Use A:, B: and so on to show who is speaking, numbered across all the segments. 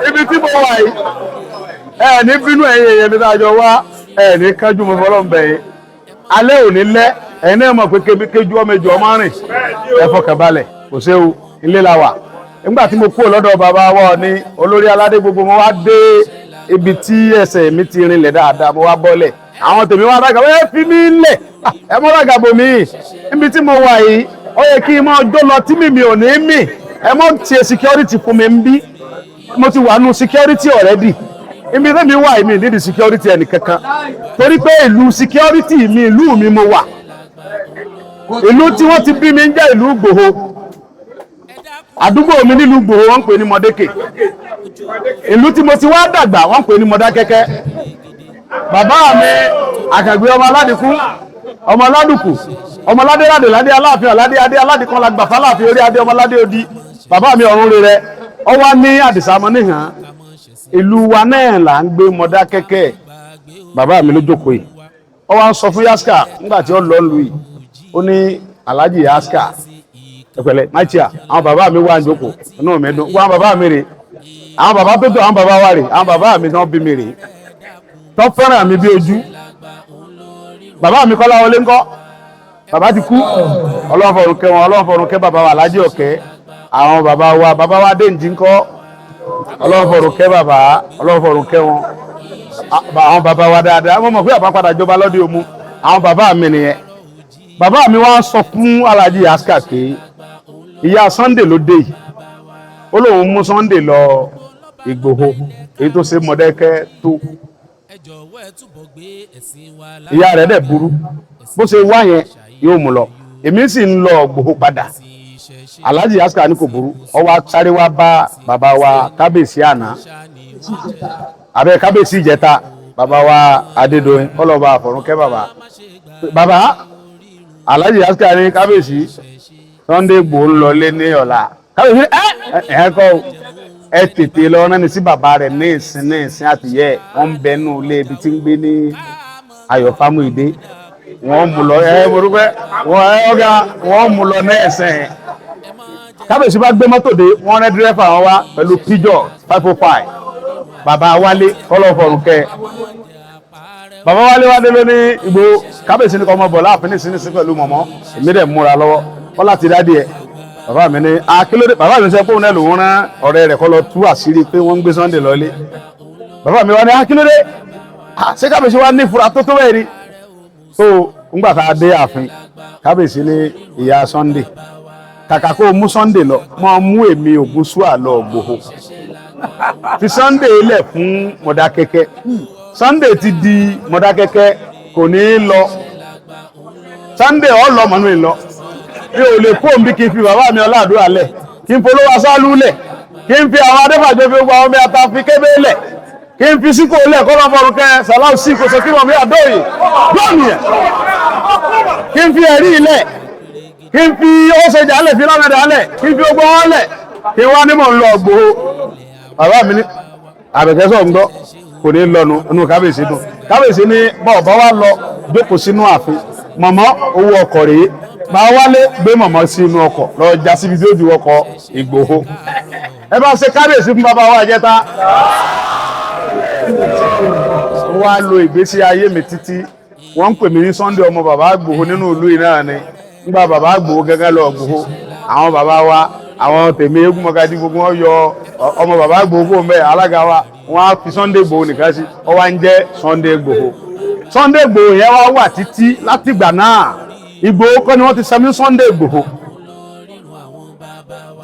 A: ibi tí mo wà yìí ní bínú ẹ̀yin èèyàn mi dájọ́ wá ní kájú mo fọlọ́ bẹ̀ yín alẹ́ òní lẹ́ ẹ̀yin náà mọ̀ pé kéjú ọmọ ìjọ ọmọ rìn ẹ fọkàn balẹ̀ kò séwu ilé la wà nígbà tí mo kúrò lọ́dọ̀ bàbá wa ní olórí aládé gbogbo mo wá dé ibi tí ẹsẹ̀ mi ti rinlẹ̀ dáadáa mo wá bọ́lẹ̀ àwọn tèmi wá rágà ẹ fi mí lẹ̀ ẹ mọ́ rágà bò mí níbi tí mo wà yìí ó yẹ kí n mọ́ ọjọ́ lọ tí mi ò ní mì ẹ mọ́ ṣe security fún mi ń bí mo ti wà nù security already ibi tí mi wà yìí mi nídìí security ẹnì kankan torí pé ìlú security mi ìlú mi mo wà ìlú tí wọ́n ti bí mi ń jẹ́ ìlú Ìgbòho àdúgbò mi nílùú Ìgbòho wọ́n ń pè ní Mọ̀dékè ìlú tí mo ti wá dàgbà wọ́n ń pè ní Mọ̀dákẹ́kẹ́ bàbá mi Àkàngbé ọmọ aládìkú ọmọ aládùkù ọmọ aládéládé ládé aláàfin aládé adé aládìkan la gbàfà láàfin orí adé ọmọ aládé odi bàbá mi ọ̀run rere ọ wá ní Àdìsá mọ́ níhàn ìlú wa náà là ń gbé Mọ̀dákẹ́kẹ́ bàbá mi ló jókòó yìí ọ wá ń sọ fún Yaska nígbà tí ó lọ lù yìí ó ní Alhaji Yaska ẹ̀pẹ̀lẹ̀ máìtíà àwọn bàbá mi wà ń jókòó inú mi dùn wọ́n bàbá mi rè àwọn bàbá tó tó àwọn bàbá wa rè àwọn bàbá mi tán bí mi rè tó fẹ́ràn mi bí ojú bàbá mi Kọ́lá Wọlé ńkọ́ bàbá ti kú Ọlọ́run fọ̀run kẹ́ wọn Ọlọ́run fọ̀run kẹ́ bàbá wa Alhaji Ọ̀kẹ́ àwọn bàbá wa Dénjì ńkọ́ Ọlọ́run fọ̀run kẹ́ bàbá Ọlọ́run fọ̀run kẹ́ wọn àwọn bàbá wa dáadáa wọ́n mọ̀ pé àbá padà jọba lọ́dí omu àwọn bàbá mi nìyẹn bàbá mi wá sọ fún Alhaji Yaska pé ìyá Sunday ló dé yìí ó lóun mú Sunday lọ Ìgbòho èyí tó ṣe Mọ̀dákẹ́kẹ́ tó ìyá rẹ̀ dẹ̀ burú bó ṣe wá yẹn yóò mú lọ èmi sì ń lọ Ìgbòho padà Alhaji Yaska ní kò burú ó wá sáré wá bá bàbá wa kábíyèsí àná àbẹ kábíyèsí ìjẹta bàbá wa Adédoyin ọlọ́ba àfọ̀rúnkẹ́ bàbá Alhaji Yaska ní kábíyèsí Sunday Igboho ń lọlé ní ọ̀la kábíyèsí kọ́ ẹ tètè lọ náà ní sí bàbá rẹ̀ ní ìsìn àtìyẹ wọ́n ń bẹnu ilé ibi tí ń gbé ní Ayọ̀ Fámúyìdé wọ́n mú lọ wọ́n mú lọ ní ẹ̀sẹ̀ kábíyèsí bá gbé mọ́tò dé wọ́n rẹ́ dírẹ́fà wọn wá pẹ̀lú Peugeot 505 bàbá Wálé ọlọ́fọ̀rùnkẹ́ bàbá Wálé wá dé lóní Ìgbòho kábíyèsí ní kọ́ ọmọ bọ̀ láàfin ní ìsinísí pẹ̀lú mọ̀mọ́ èmi dẹ̀ múra lọ́wọ́ wọ́n láti dádì ẹ̀ bàbá mi ní akílódé bàbá mi sọ pé òun náà lòun rán ọ̀rẹ́ rẹ̀ kọ́ lọ tú àṣírí pé wọ́n ń gbé Sunday lọ́lé bàbá mi wá ní akílódé ṣé kábíyèsí wá ní ìfura tó bẹ́ẹ̀ ni so ńgbà tá a dé ààfin kábíyèsí ní ìyá Sunday kàkà kó mú Sunday lọ máa mú èmi Ògúnṣúà lọ Ìgbòho fi Sunday lẹ̀ fún Mọ̀dákẹ́kẹ́ Sunday ti di Mọ̀dákẹ́kẹ́ kò ní í lọ Sunday lọ mọ̀nú ìlọ mi ò lè kó òun bí kí n fi bàbá mi Ọláàdúrà lẹ̀ kí n polówó aṣáálú lẹ̀ kí n fi àwọn adéfàjọ fi gba ọmọ ẹta fi kébé lẹ̀ kí n fi síkò lẹ̀ kọ́ lọ́fọ̀rùnkẹ́ sàláù sí kò sókè mọ̀ mí àdóyè lónìí ẹ̀ kí n fi ẹ̀rí ilẹ̀ kí n fi óṣèjà lẹ̀ fi lọ́mọdé alẹ̀ kí n fi ogbó wọn lẹ̀ kí n wá ní mọ̀ ń lọ Ìgbòho bàbá mi ní àbẹ̀kẹ́sọ̀ ń gbọ́ kò ní lọ́nu inú kábíyèsí dùn kábíyèsí ní bọ́ọ̀bá wa lọ jókòó sínú ààfin mọ̀mọ́ owó ọkọ̀ rèé máa wálé gbé mọ̀mọ́ sí inú ọkọ̀ lọ já síbi tí ó ju ọkọ̀ Ìgbòho ẹ bá ṣe kábíyèsí fún bàbá wa jẹta wá lo ìgbésí ayé mi títí wọ́n ń pè mí ní Sunday ọmọ bàbá Ìgbòho nínú ìlú yìí náà ni nígbà bàbá Ìgbòho gẹ́gẹ́ lọ Ìgbòho àwọn bàbá wa àwọn tèmi eégún mọ́gájí gbogbo wọn yọ ọmọ bàbá Ìgbòho kó mẹ́ alága wa wọ́n á fi Sunday Ìgbòho nìkan sí ọ wá ń jẹ́ Sunday Ìgbòho Sunday Ìgbòho yẹn wá wà títí látìgbà náà Ìgbòho kọ́ ni wọ́n ti sẹ́mi Sunday Ìgbòho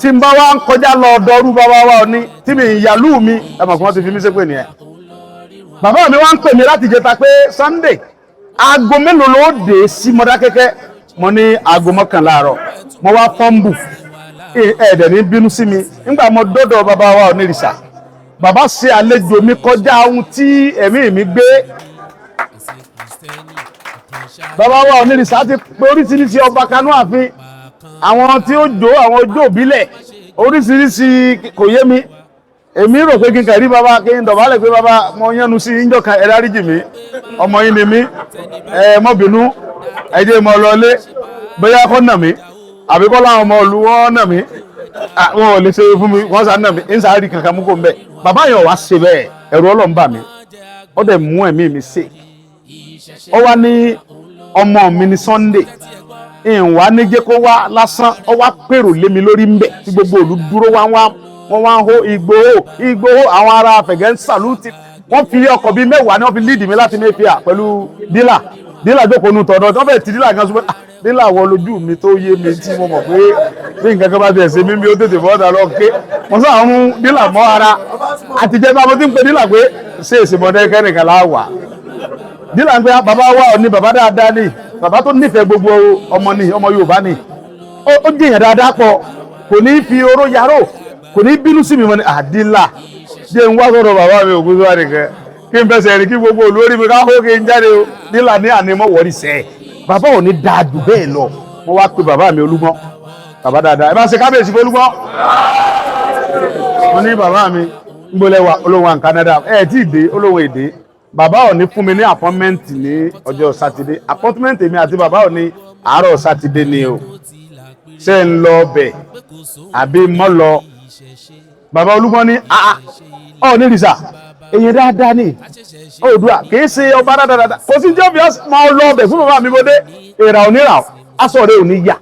A: tí n bá wá ń kọjá lọ ọdọọrú bàbá wa ní tí mi ìyàlú mi ẹmọ̀ kí wọ́n ti fi mí ṣépè nìyẹn bàbá mi wá ń pè mí láti jẹta pé Sunday aago mélòó ló dé sí Mọ̀dákẹ́kẹ́ mo ní aago 11 àárọ̀ mo wá fọ́ǹbù ẹ̀ẹ́dẹ̀ ní bínú sí mi nígbà mo dọ́dọ̀ bàbá wa Onírìṣà bàbá ṣe àlejò mi kọjá ohun tí ẹ̀mí mi gbé bàbá wa Onírìṣà ti pé oríṣiríṣi ọba kanú ààfin àwọn tí ó jó àwọn ojú òbílẹ̀ oríṣiríṣi kò yé mi èmi rò pé kí n kà rí bàbá kí n dọ̀bálẹ̀ pé bàbá mo yánu sí ìjọ kan ẹ dáríjì mi ọmọ yín ni mí ẹ mọ́ bínú ẹ jẹ́ mọ́ lọlé bóyá kọ́ nà mí àbí kọ́ láwọn ọmọ ìlú wọn nà mí wọn ò lè ṣe fún mi wọ́n sá náà mi ń sáré kankan mú kó ń bẹ̀ bàbá yẹn wá ṣe bẹ́ẹ̀ ẹ̀rù Ọlọ́run bà mí ó dẹ̀ mú ẹ̀mí mi ṣe ó wá ní ọmọ mi ní Sunday ìwà níjẹ́ kó wá lásán ó wá pèrò lé mi lórí ń bẹ̀ tí gbogbo òlu dúró wọ́n wá ń hó Ìgbòho àwọn ará Afẹ̀gẹ́ ń sàlúùtì wọ́n fi ọkọ̀ bíi mẹ́wàá ni wọ́n fi líìdì mi láti Mayfair pẹ̀lú dílà jókòó nù tọ̀dọ̀ tó fẹ́ẹ̀ tí dílà gan súnmọ́ dílà wọ lójú mi tó yé mi tí mo mọ̀ pé bí nǹkan kan bá ti ẹ̀sẹ̀ mi bí ó tètè bọ́ọ̀dà lọ ké mo sáà ń dílà mọ́ ara àtijọ́ bá mo ti ń pe dílà pé ṣé èsì mọ́dẹ́ kẹ́nìkan láwà dílà ń pẹ́ bàbá wa ò ní bàbá dáadáa ní bàbá tó nífẹ̀ẹ́ gbogbo ọmọ Yorùbá ni ó jìyàn dáadáa pọ̀ kò ní fi oró yarò kò ní bínú sí mi mọ́ ni àdílà jẹ́ ń wá sọ̀rọ̀ bàbá mi ògùn sọ́wọ́ nìkan kí n fẹsẹ̀ rí kí gbogbo olórí mi ká hókè ń jáde o nílà ní ànímọ́ wọ̀rí sẹ́ bàbá ò ní dáa jù bẹ́ẹ̀ lọ wọ́n wá pe bàbá mi Olúgbọ́n bàbá dáadáa ẹ bá ṣe kábíyèsí fún Olúgbọ́n mo ní bàbá mi ń gbọ́lẹ̀ wa olóhùn à Canada tí ì dé olóhùn èdè bàbá ò ní fún mi ní appointment ní ọjọ́ sátidé appointment mi àti bàbá ò ní àárọ̀ sátidé ni o ṣé ń lọ bẹ̀ àbí mọ́ lọ bàbá Olúgbọ́n ní ní rìsà èyàn dáadáa ní Oòduà kìí ṣe ọba dáadáa kò sí jẹ́ bí máa lọ ọbẹ̀ fún bàbá mi bóde èrà onírà aṣọ rẹ̀ ò ní yà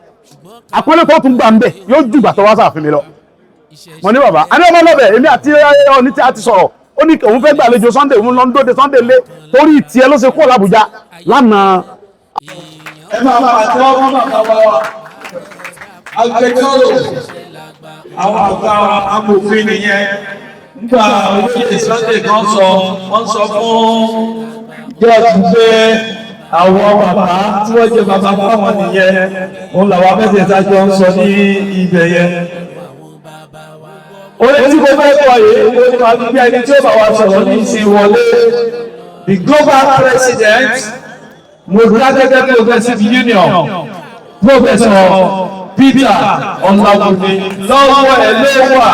A: àpẹẹrẹ tó tún gbà ń bẹ̀ yóò jù bàtọ̀ wá sáàfin mi lọ mo ní bàbá a ní ọmọ lọ́bẹ̀ èmi àti ọní tí a ti sọ̀rọ̀ ó ní òun fẹ́ gbàlejò Sunday òun lọ ń dóde Sunday lé torí tiẹ̀ ló ṣe kúrò l'Àbújá lánàá.
B: ẹ máa bá àti wọn bá bá wa agbẹjọ́rò àwọn àgbà amòfin nìyẹn nígbà olóyè Sunday kan wọ́n sọ fún jọ́ọ̀tù pé àwọn bàbá tí wọ́n jẹ́ bàbá fáwọn nìyẹn òun làwọn mẹ́tẹ̀ẹ̀ta jọ ń sọ ní ibẹ̀ yẹn. orí tí mo fẹ́ kọ yìí ó ní máa bí ẹni tí ó bá wa sọ̀rọ̀ ní ìsìn wọlé the global president Democratic Progressive Union Professor Peter Ọláwúndé lọ́wọ́ ẹ̀ ló wà.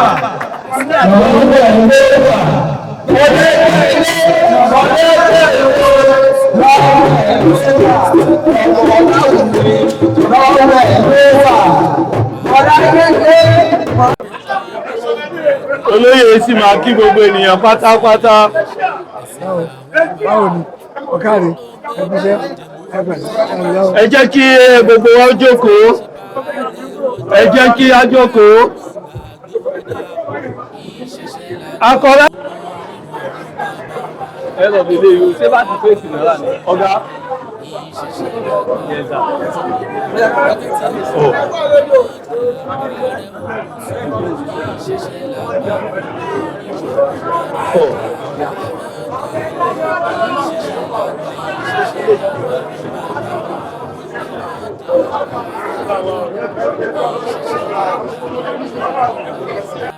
C: Olóyè sì máa kí gbogbo ènìyàn pátápátá.
D: Báwo ni ọ̀kárí ẹgbẹ́
C: ẹ jẹ́ kí gbogbo wa jókòó. Ẹ jẹ́ kí a jókòó. Akọ̀rẹ́. Ẹ lọ bí ilé ìwé ṣé bá ti fèsì náírà ni ọ̀gá.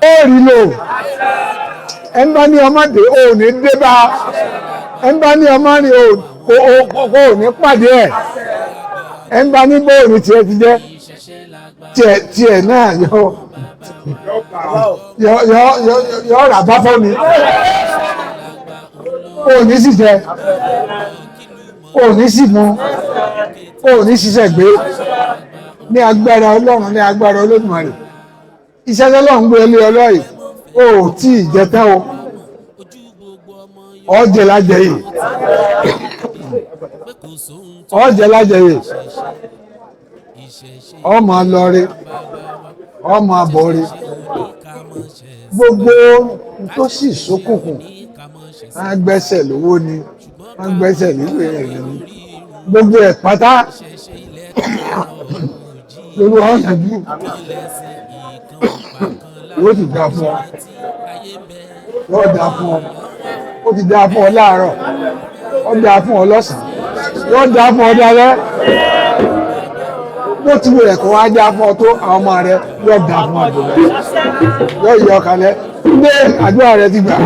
D: ó rí lò ẹ ń bá ní ọmọdé ò ní dé bá ẹ ń bá ní ọmọ rí ò ní pàdé ẹ ń bá ní bóòrùn tiẹ̀ ti jẹ́ tiẹ̀ náà yọ rà bá fọ́ mi ò ní sì jẹ ò ní sì mu ò ní ṣiṣẹ́ gbé ní agbára Ọlọ́run ní agbára Olódùmarè iṣẹ́ tọ́lọ́run gbé lé ọlọ́yìn ó tí ì jẹ tán o ọ̀jẹ̀ lájẹ yìí ọ̀jẹ̀ lájẹ yìí ọmọ lọrí ọmọ àbọ̀rí gbogbo tó sì ṣókùnkùn á gbẹ́sẹ̀ lówó ni á gbẹ́sẹ̀ níwèé ẹ̀rí ni gbogbo ẹ̀ pátá lórí ọ̀nà jù yóò ti dá fún ọ yóò dá fún ọ ó ti dá fún ọ láàárọ̀ ó dá fún ọ lọ́sàn-án yóò dá fún ọ dálẹ́ bó ti wù rẹ̀ kó wá dá fún ọ tó àwọn ọmọ rẹ yóò dá fún ọ dùn yóò yọ kalẹ̀ ndé àdúrà rẹ ti gbà.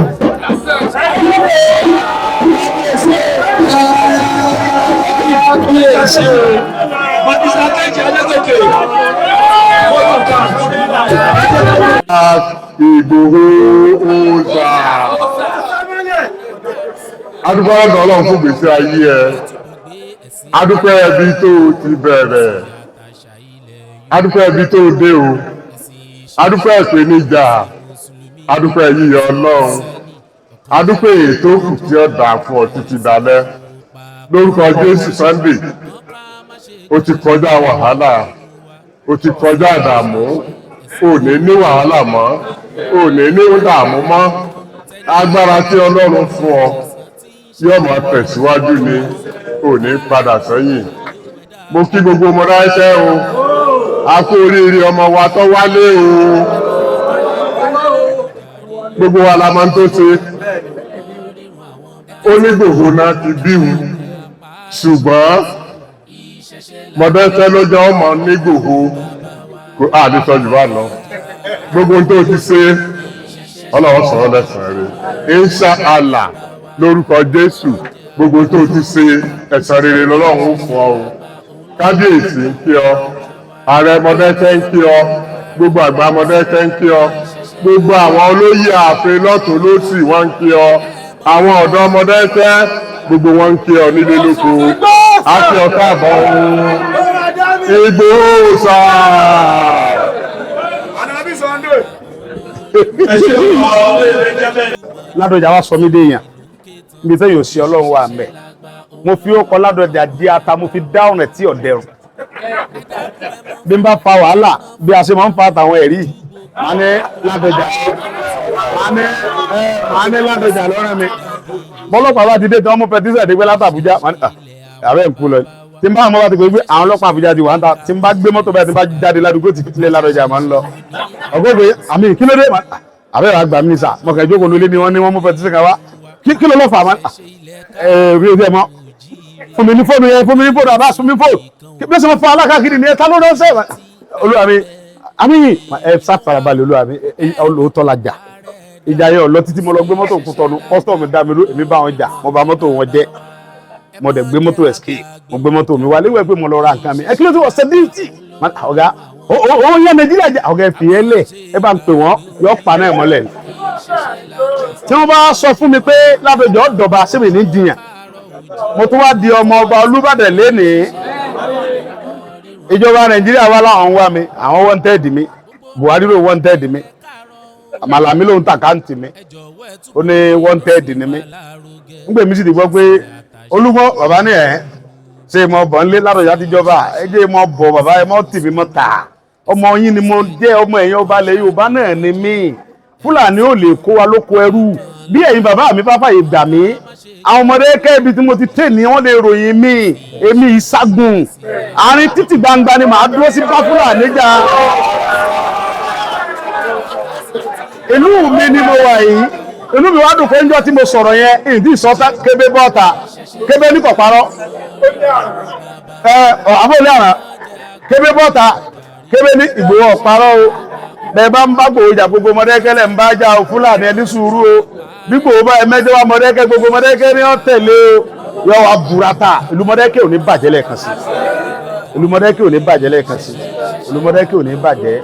A: Ìgbòho Òòṣà. Adúpẹ́ ọ̀dọ̀ Ọlọ́run fún gbèsè ayé ẹ. Adúpẹ́ ẹbí tó ti bẹ̀rẹ̀. Adúpẹ́ ẹbí tó dé o.
E: adúpẹ́ ìpèníjà adúpẹ́ yíyọ Ọlọ́run adúpẹ́ ètò kù tí ó dà fún ọ títí dalẹ́ lórúkọ Jésù Sunday ó ti kọjá wàhálà ó ti kọjá ìdààmú ò ní wàhálà mọ́ ò ní ìdààmú mọ́ agbára tí Ọlọ́run fún ọ yóò máa tẹ̀síwájú ni ò ní padà sẹ́yìn mo kí gbogbo ọmọ ráṣẹ́ o a kú oríire ọmọ wa tó wálé o gbogbo wa la máa ń tó ṣe ó ní gbogbo náà ti bíwu ṣùgbọ́n Mọ̀dẹ́kẹ́ ló jẹ́ ọmọ ní gbogbo àdìsọ́jú bá lọ gbogbo tó ti ṣe Ọlọ́run sọ̀rọ̀ lẹ́sàn-án rẹ̀ insha Allah lórúkọ Jésù gbogbo tó ti ṣe ẹ̀san rere lọ́lọ́run fún ọ kábíyèsí ń kí ọ ààrẹ Mọ̀dẹ́kẹ́ ń kí ọ gbogbo àgbà Mọ̀dẹ́kẹ́ ń kí ọ gbogbo àwọn olóyè ààfin lọ́tún lósì wọ́n ń kí ọ àwọn ọ̀dọ́ Mọ̀dẹ́kẹ́ gbogbo wọn ń kí ọ nílé lóko àti ọ̀tá àbọ̀ Ìgbòho sáà.
A: Ládọjà wa sọ mí dé èèyàn níbi tẹ́ yóò ṣe Ọlọ́run wà mẹ́ mo fi ó kọ Ládọjà di ata mo fi dá ọ̀nà tí ọ̀dẹ̀rùn bí n bá fa wàhálà bí a ṣe máa ń fa àtàwọn ẹ̀rí màá ní Ládọjà lọ́rẹ́ mi bọ́lọ́pàá bá ti dé tí wọ́n mú pẹtísẹ̀ dé pé látàbújá ààrẹ ń kú lọ tí n bá àwọn ọmọ bá ti pè pé àwọn ọlọ́pàá Àbújá ti wà ń ta tí n bá gbé mọ́tò bẹ́ẹ̀ tí n bá jáde ládùúgbò tí ilé Ládọjà máa ń lọ ọgọ́gbé àmì kí ló dé àbẹ́ rà gbà mí sà mọ̀kẹ́ ìjókòó lólé ni wọ́n ní wọ́n mú pẹtísẹ̀ kan wá kí ló lọ́ fà máa rí ojú ẹ̀ mọ́ fún mi ní fóònù yẹn fún mi ní fóònù àbá fún mi fóònù bí ó sì mọ́ fún alákàkiri ni ẹ ta ló lọ́ sẹ́ olúwa mi àmì ẹ sáfarabalẹ̀ olúwa mi olóòótọ́ la jà ìjà yẹn lọ títí mo lọ gbé mọ́tò Kútọ́nù kọ́sítọ́ọ̀mù dá mi ló èmi bá wọn jà mo bá mọ́tò wọn jẹ́ mo dẹ̀ gbé mọ́tò escape mo gbé mọ́tò mi wá léwẹ̀ pé mo lọ ra nǹkan mi ẹ kí ló ti wọ sẹ́díìtì ọ̀gá ó yẹ Nàìjíríà jẹ́ ọ̀gá ẹ̀fìyẹ́ lẹ̀ ẹ bá ń pè wọ́n yọ pa náà mọ́lẹ̀ tí wọ́n bá sọ fún mi pé Ládọjà dọ̀bà síbi ní jiyàn mo tún wá di ọmọ ọba Olúbàdàn lénìí ìjọba Nàìjíríà wá láwọn wá mi àwọn wanted mi Buhari ló wanted mi Màlàmí ló ń tàkáǹtì mi ó ní wanted ni mi ńgbè mi sì ti gbọ́ pé Olúmọ bàbá ní ẹ̀ ṣe mọ bọ̀ nílé Ládọjà tíjọba ẹ jẹ́ mọ bọ̀ bàbá ẹ mọ tì mí mọ tà ọmọ yín ni mo jẹ́ ọmọ ẹ̀yìn ọba ilẹ̀ Yorùbá náà ni mí Fúlàní ò lè kó wa lóko ẹrú bí ẹ̀yin bàbá mi pápá yìí gbà mí àwọn ọmọdé kẹ́ẹ̀bi tí mo ti tẹ̀ ní wọ́n lè ròyìn mí èmi ìṣàgùn àárín títì gbangba ni màá dúró sí bá Fúlàní jà ìlú mi ni mo wà yìí inú mi wá dùn pé ńjọ́ tí mo sọ̀rọ̀ yẹn ìdí ìsọ́tà kébé bọ́ọ̀tà kébé ní kọ̀parọ́ àbọ̀lé àrà kébé bọ́ọ̀tà kébé ní Ìgbòho ọ̀parọ́ o bẹ́ẹ̀ bá ń bá Ìgbòho jà gbogbo Mọ̀dẹ́kẹ́ ń bá jà o Fúlàní ẹni sùúrù o bí Ìgbòho bá ẹmẹ́jọ́ wá Mọ̀dẹ́kẹ́ gbogbo Mọ̀dẹ́kẹ́ ní ọ̀tẹ̀lé o yọ wá burata ìlú Mọ̀dẹ́kẹ́ ò ní bàjẹ́ lẹ́ẹ̀kan sí ìlú Mọ̀dẹ́kẹ́ ò ní bàjẹ́ lẹ́ẹ̀kan sí ìlú Mọ̀dẹ́kẹ́ ò ní bàjẹ́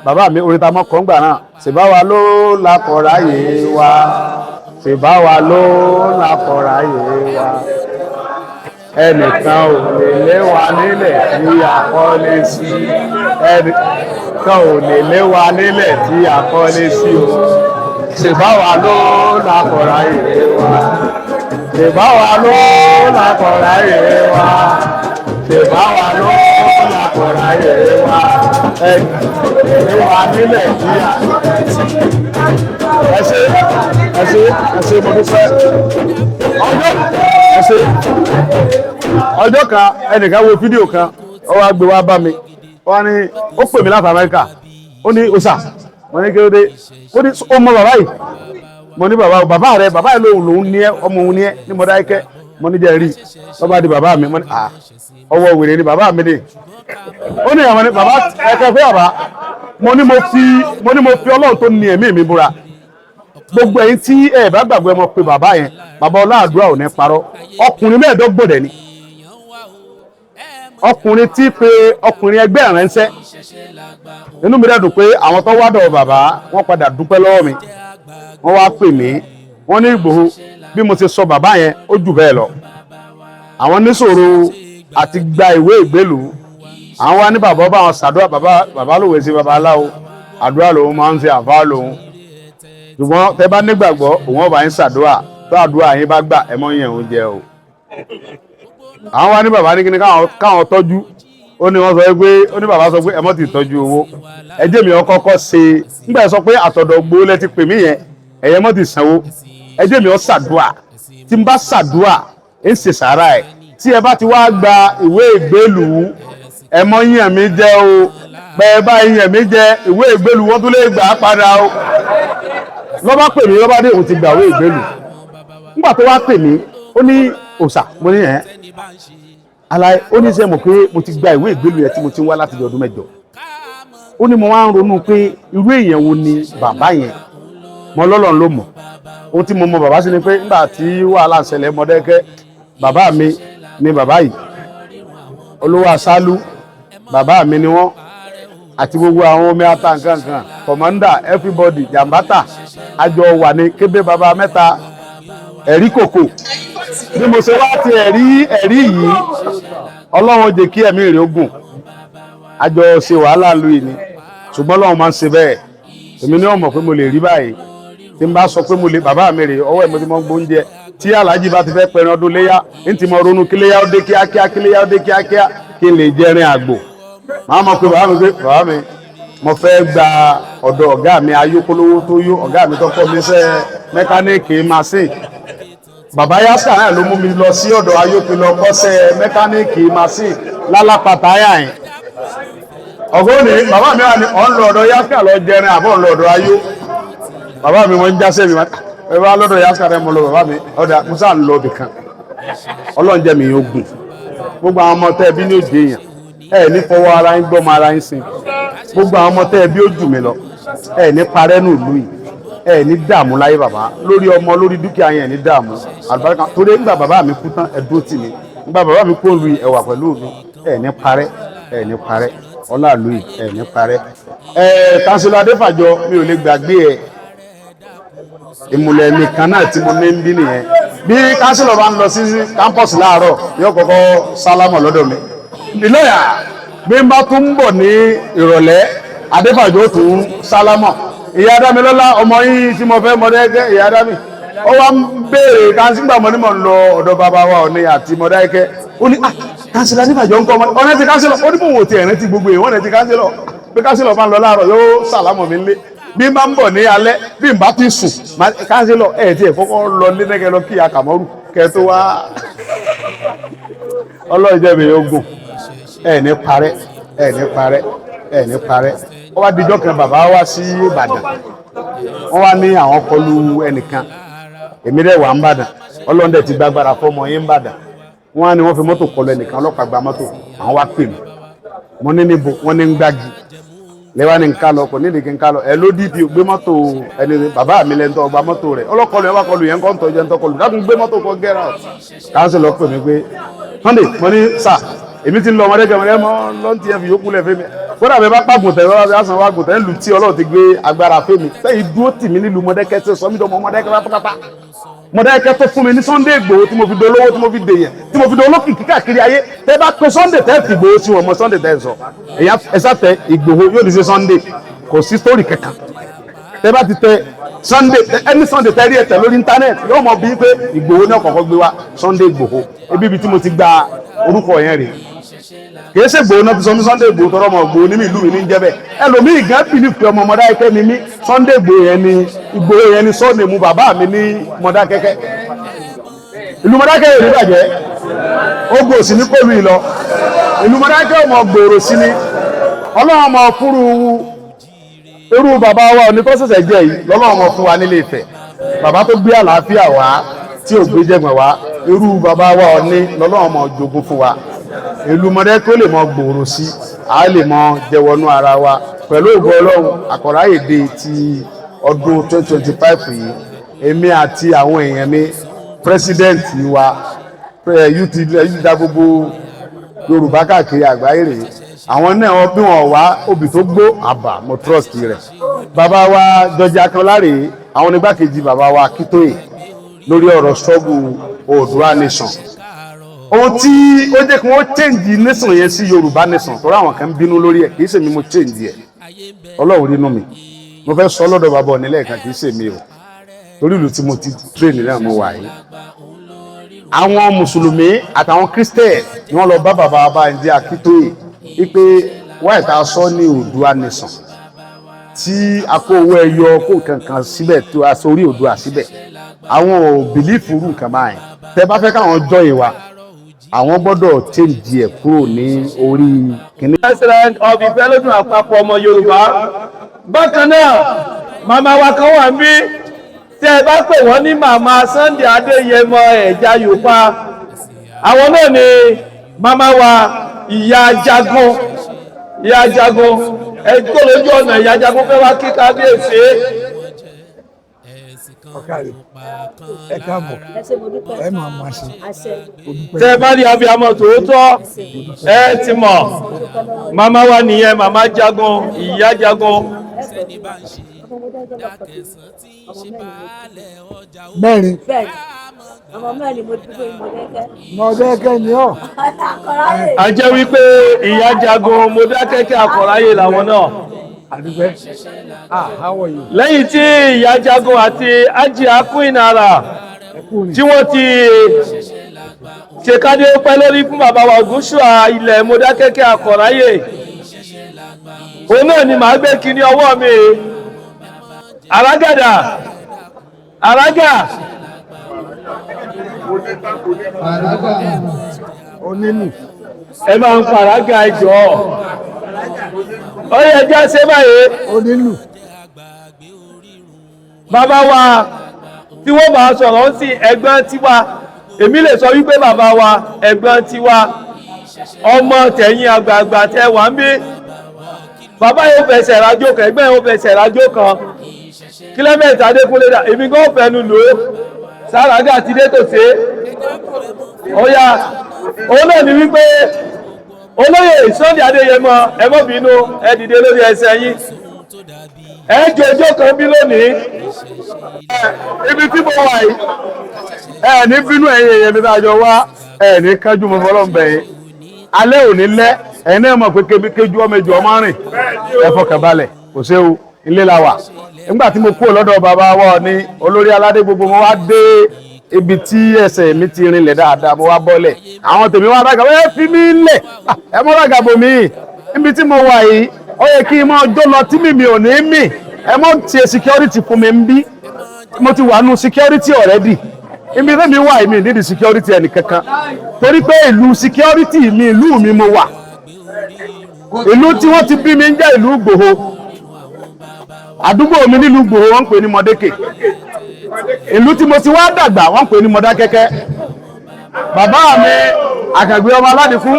A: bàbá mi orin ta mọ́ kọ́ngbà náà ṣèbáwa ló lakọ̀ráyè wa ṣèbáwa ló lakọ̀ráyè wa ẹnìkan ò lè lé wa nílẹ̀ tí a kọ́lé sí ẹnìkan ò lè lé wa nílẹ̀ tí a kọ́lé sí o ṣèbáwa ló lakọ̀ráyè wa ṣèbáwa ló lakọ̀ráyè wa ṣèbáwa ló lakọ̀ráyè wa ẹnìkan wà nílẹ̀ tí a ẹsẹ mo dúpẹ́ ọjọ́ kan ẹnìkan wo fídíò kan ó wá gbé wá bá mi ó ní ó pè mí láti Amẹ́ríkà ó ní ọ̀sà mo ní kí ló dé ó ní ó mọ bàbá yìí mo ní bàbá rẹ bàbá yìí lòun ní ẹ ọmọ òun ní ẹ ní Mọdákẹ́kẹ́ mo ní jẹ́ rí lọ́ba di bàbá mi mo ní ọwọ́ wèrè ni bàbá mi dé ó ní àwọn ní bàbá ẹ̀kẹ́ fẹ́ bàbá mo ní mo fi Ọlọ́run tó ní ẹ̀mí mi búra gbogbo ẹ̀yin tí ẹ bá gbàgbé ọmọ pé bàbá yẹn bàbá Ọláàdúrà ò ní parọ́ ọkùnrin mẹ́ẹ̀ẹ́dọ́gbọ̀dẹ̀ ni ọkùnrin tí pé ọkùnrin ẹgbẹ́ ìránṣẹ́ inú mi dẹ̀dùn pé àwọn tó wádọ̀ bàbá wọ́n padà dúpẹ́ lọ́wọ́ mi wọ́n wá pè mí wọ́n ní Ìgbòho bí mo ti sọ bàbá yẹn ó jù bẹ́ẹ̀ lọ àwọn níṣòro àti gba ìwé ìgbélú àwọn wá ní bàbá bá wọn ṣàdúrà bàbá lòwe sí bàbá aláwo àdúrà lòun máa ń ṣe àfáà lòun ṣùgbọ́n tẹ bá nígbàgbọ́ òun ọba yín ṣàdúrà tó àdúrà yín bá gbà ẹ mọ́ yẹn oúnjẹ o. àwọn wá ní bàbá ní kíni káwọn tọ́jú ó ní wọ́n sọ pé ó ní bàbá sọ pé ẹ mọ́ ti tọ́jú owó ẹ jẹ́ mi ọkọ́kọ́ ṣe nígbà sọ pé àtọ̀dọ̀ gbó lẹ ti pè mí yẹn ẹ̀yẹ mọ́ ti sanwó ẹ jẹ́ mi ọ ṣàdúrà tí n bá ṣàdúrà ń ṣe sàárà ẹ̀ tí ẹ bá ti wá gba ìwé ìgbélùú ẹ mọ́ yàn mí jẹ́ o bẹ́ẹ̀ bá yàn mí jẹ́ ìwé ìgbélùú wọ́n tún lè gbà á padà o. lọ́ba pè mí lọ́ba dé òun ti gba ìwé ìgbélùú nígbà tó wá pè mí ó ní òòṣà mo ní ẹ̀ aláì ó ní sẹ́ mọ̀ pé mo ti gba ìwé ìgbélùú yẹn tí mo ti ń wá láti ọdún mẹ́jọ ó ní mo wá ń ronú pé irú èèyàn wo ni bàbá yẹn mo lọ́lọ́run ló mọ̀ ohun tí mo mọ bàbá sí ni pé nígbà tí wàhálà ń ṣẹlẹ̀ Mọdákẹ́kẹ́ bàbá mi ni bàbá yìí olówó àṣálú bàbá mi ni wọ́n àti gbogbo àwọn omi ata nǹkankan commander everybody jàmbátà àjọ wà ní kébé bàbá mẹ́ta ẹ̀rí kòkò bí mo ṣe wá ti ẹ̀rí yìí ọlọ́run jẹ́ kí ẹ̀mí rẹ̀ ogun àjọ ṣe wàhálà lu yìí ni ṣùgbọ́n ọlọ́run máa ń ṣe bẹ́ẹ̀ èmi ní ọmọ pé mo lè rí báyìí tí n bá sọ pé mo lè bàbá mi rè ọwọ́ ẹ̀ mo ti mọ gbóúnjẹ tí aláàjì bá ti fẹ́ pẹ̀rẹ̀ ọdún léyà ń ti mọ ronú kí léyà ó dé kíákíá kí léyà ó dé kíákíá kí n lè jẹrin àgbò màá mọ̀ pé bàbá mi mo fẹ́ gba ọ̀dọ̀ ọ̀gá mi ayókólówó tó yó ọ̀gá mi tó kọ́ mi iṣẹ́ mẹkáníìkì machine bàbá yásà náà ló mú mi lọ sí ọ̀dọ̀ ayókè lọ kọ́ṣẹ́ mẹkáníìkì machine lálápàtà ayà yẹn ọ̀gbọ́n ni bàbá mi wà ní ọ̀ ń lọ ọ̀dọ̀ yásà lọ jẹrin àbọ̀ ń lọ ọ̀dọ̀ ayó bàbá mi wọ́n ń jásẹ́ mi ẹ wá lọ́dọ̀ yásà rẹ̀ mo lọ bàbá mi ọ̀dà musa ń lọ bìkan ọlọ́njẹ́ mi yóò gùn gbogbo àwọn ọmọ tẹ́ bí ní òjì èèyàn ẹ ní fọwọ́ ara yín gbọ́mọ ara yín sin gbogbo àwọn ọmọ tẹ́ bí ó jù mí lọ ẹ ní parẹ́ nù lù yìí ẹ ní dààmú láyé bàbá lórí ọmọ lórí dúkìá yẹn ní dààmú àlùbáríkà torí nígbà bàbá mi kú tán ẹ dúró tì mí nígbà bàbá mi kú òru ẹwà pẹ̀lú mi ẹ ní parẹ́ ọlá lù yìí ẹ ní parẹ́ Councilor Adéfàjọ mi ò lè gbàgbé ẹ ìmùlẹ̀ nìkan náà tí mo ní ń bí nìyẹn bí Councilor bá ń lọ sí campus láàárọ̀ yóò kọ́kọ́ sálámọ̀ lọ́dọ̀ mi ìlọ́yà bí n bá tún ń bọ̀ ní ìrọ̀lẹ́ Adéfàjọ tún sálámọ̀ ìyá Dámilọ́lá ọmọ yìí tí mo fẹ́ Mọdákẹ́kẹ́ ìyá Dámi ó wá ń béèrè kánsígbà mọ́ ní mọ̀ ń lọ ọ̀dọ̀ bàbá wa Ọọ̀ni àti Mọdákẹ́kẹ́ ó ní Councilor Adéfàjọ ń kọ́ ọ̀nà ti Councilor ó ní mò ń wò ti ẹ̀rín ti gbogbo èèwọ̀n ti Councilor bí Councilor bá ń lọ láàárọ̀ yóò sálámọ̀ mi lé bí n bá ń bọ̀ ní alẹ́ bí n bá ti sùn Councilor ẹ̀ tí ẹ̀ kọ́kọ́ lọ lé nẹ́kẹ́ lọ kí Akàmọ́rù kẹ́ tó wá ọlọ́ọ̀jẹ́ mi yóò gùn ẹ̀ ní parẹ́ ó wá dijọ́ kan bàbá wá sí Ìbàdàn wọ́n wá ní àwọn kọlu ẹnìkan èmi dẹ̀ wà ń bàdàn ọlọ́ọ̀dẹ̀ ti gbàgbára fọmọ yín ń bàdàn wọ́n á ní wọ́n fi mọ́tò kọlu ẹnìkan ọlọ́pàá gba mọ́tò àwọn wá pè mí mo ní níbo wọ́n ní ń gbági lẹ́wà ní nǹkan lọ kò ní ìdíkì nǹkan lọ ẹ ló dp gbé mọ́tò ẹni bàbá mi lẹ́ńtọ́ ọgbà mọ́tò rẹ̀ ọlọ́kọlù ẹ wá kọlu yẹn kọ́ ń tọ́jú ẹ̀ ń tọ́kọlù dákun gbé mọ́tò kọ́ get out Councilor pè mí pé Sunday mo ní sà èmi ti ń lọ ọmọdé kẹmọdé mọ lọ́ntì ẹ̀ fi yókù lẹ̀ fẹ́mi kódà bẹ́ẹ̀ bá pàgùn tẹ̀ lọ́wọ́ àṣà wa gùn tẹ̀ ń lu tí Ọlọ́run ti gbé agbára fẹ́mi sẹ́yìn dúró tì mí nílùú Mọdákẹ́kẹ́ sọ mí dọ́mọ Mọdákẹ́kẹ́ pátápátá Mọdákẹ́kẹ́ tó fún mi ní Sunday Ìgbòho tí mo fi dolówó tí mo fi dèyàn tí mo fi dolókìkí káàkiri ayé tẹ́ bá pe Sunday tẹ́ fi Ìgbòho sí wọn mọ Sunday tẹ́ sọ èyàn ẹ̀sà tẹ Ìgbòho yóò ní ṣe Sunday kò sí story kankan tẹ́ bá ti tẹ Sunday ẹni Sunday tẹ́ rí ẹ̀tẹ̀ lórí íńtánẹ́ẹ̀tì yóò mọ bíi pé Ìgbòho ní ọ̀kọ̀ọ̀kọ̀ gbé wa Sunday Ìgbòho ebi ibi tí mo ti gba orúkọ yẹn rèé kìí ṣe Ìgbòho náà fi sọ mí Sunday Ìgbòho tọrọ ọmọ Ìgbòho ní mi ìlú mi ní jẹ́ bẹ́ẹ̀ ẹlòmíì gan believe pé ọmọ Mọdákẹ́kẹ́ ni mí Sunday Ìgbòho yẹn ni sọ́ọ̀nì mu bàbá mi ní Mọdákẹ́kẹ́ ìlú Mọdákẹ́kẹ́ yìí bàjẹ́ ogun òsì ní kólu ìlọ ìlú Mọdákẹ́kẹ́ ọmọ gbòòrò sí ni ọlọ́run ọmọ fúru irú bàbá wa Ọọ̀ni tó ṣẹ̀ṣẹ̀ jẹ́ yìí lọ́lọ́run ọmọ fún wa nílé Ifẹ̀ bàbá tó gbé àlàáfíà wá tí ò gbé jẹ̀gbọ̀n wá irú bàbá wa Ọọ̀ni lọ́lọ́run ọmọ jogún fún wa ìlú Mọdákẹ́kẹ́ lè mọ gbòòrò sí a lè mọ jẹwọnú ara wa pẹ̀lú ògo Ọlọ́run àkọ́ráyèdè ti ọdún 2025 yìí èmi àti àwọn èèyàn mi president wa youth leader gbogbo Yorùbá káàkiri àgbáyé rèé àwọn náà bí wọn wá obì tó gbó àbà mo trust rẹ̀ bàbá wa George Akínọlá àwọn onígbàkejì bàbá wa Akíntóyè lórí ọ̀rọ̀ struggle Oòduà nation ohun tí ó jẹ́ kí wọ́n change nation yẹn sí Yorùbá nation torí àwọn kan bínú lórí ẹ̀ kì í ṣe mi mo change ẹ̀ Ọlọ́run nínú mi mo fẹ́ sọ lọ́dọ̀ bàbá Ọ̀nìlẹ̀ kan kì í ṣe mi o torí ìlú tí mo ti train náà mo wà yìí àwọn mùsùlùmí àtàwọn Christian ni wọ́n lọ bá bàbá Babájídé Akíntóyè wípé wáyé tá a sọ ní Oòduà nation tí a kó owó ẹyọ kó kankan síbẹ̀ tó a sórí Oòduà síbẹ̀ àwọn ò bìlífù rú nǹkan báyìí tẹ bá fẹ́ káwọn jọ ìwà àwọn gbọ́dọ̀ change ẹ̀ kúrò ní orí kìnní.
C: President of Ìfẹ́lódùn Àpapọ̀ ọmọ Yorùbá bákan náà màmá wa kan wà níbí tí ẹ bá pè wọ́n ní màmá Sunday Adéyẹmọ Ẹ̀já Yorùbá àwọn náà ni màmá wa Ìyá Jagun ẹ tó lójú ọ̀nà Ìyá Jagun fẹ́ wá kí kábíyèsí.
D: ẹ káàbọ̀ ẹ máa ma ṣe.
C: tẹ́ bá rí abiyamọ tòótọ́ ẹ ti mọ̀ màmá wa nìyẹn màmá Jagun Ìyá Jagun.
D: mẹ́rin.
F: ọmọ mẹ́rin mo dúró Mọdákẹ́kẹ́.
D: Mọdákẹ́kẹ́ ni ọ́.
C: a jẹ́ wípé Ìyá Jagun Mọdákẹ́kẹ́ Àkọ̀ráyè làwọn náà.
D: àdúgbẹ́ how are you?
C: lẹ́yìn tí Ìyá Jagun àti Hajiya Queen Ara tí wọ́n ti ṣe kádé pẹ́ lórí fún bàbá wa Ògúnṣùà ilẹ̀ Mọdákẹ́kẹ́ Àkọ̀ráyè òun náà ni màá gbé kíní ọwọ́ mi Àràgàdà
D: onílù.
C: ẹ máa ń fàrágà ẹjọ́ ó yẹ jẹ́ ṣe báyìí
D: onílù.
C: bàbá wa tí wọ́n bá sọ̀rọ̀ sí ẹ̀gbọ́n tiwa èmi lè sọ wípé bàbá wa ẹ̀gbọ́n tiwa ọmọ tẹ̀yìn àgbààgbà tẹ wà ń bí bàbá yóò fẹsẹ̀ rájò kan ẹgbẹ́ yóò fẹsẹ̀ rájò kan kílẹ́mẹ̀tì Adékúnlé dà èmi gan fẹnu lò ó Sàràgà ti dé tòṣe ọ̀yà òun náà ni wípé olóyè Sunday Adéyẹmọ ẹ má bínú ẹ dìde lórí ẹsẹ̀ yín ẹ jọjọ kan bí lónìí
A: ibi tí mo wà yìí ẹ ní bínú ẹ̀yin èèyàn mi náà jọ wá ẹ ní kájú mo fọlọ́ ń bẹ̀ yín alẹ́ òní lẹ́ ẹ̀yin náà mọ̀ pé kéjú ọmọ ìjọ ọmọ rìn ẹ fọkàn balẹ̀ kò séwu ilé la wà nígbà tí mo kúrò lọ́dọ̀ bàbá wa ní olórí aládé gbogbo mo wá dé ibi tí ẹsẹ̀ mi ti rinlẹ̀ dáadáa mo wá bọ́lẹ̀ àwọn tèmi wá rága ẹ fi mí lẹ̀ ẹ mọ́ rága bò mí níbi tí mo wà yìí ó yẹ kí n mọ́ ọjọ́ lọ tí mímì ò ní mì ẹ mọ́ tiẹ̀ security fún mi ń bí mo ti wà nù security already ibi tí mi wà yìí mi nídìí security ẹnì kankan torí pé ìlú security mi ìlú mi mo wà ìlú tí wọ́n ti bí mi ń jẹ́ ìlú Ìgbòho àdúgbò mi nílùú Ìgbòho wọ́n ń pè ní Mọdákẹ́kẹ́ ìlú tí mo ti wá dàgbà wọ́n ń pè ní Mọdákẹ́kẹ́ bàbá mi Àkàngbé ọmọ aládìkún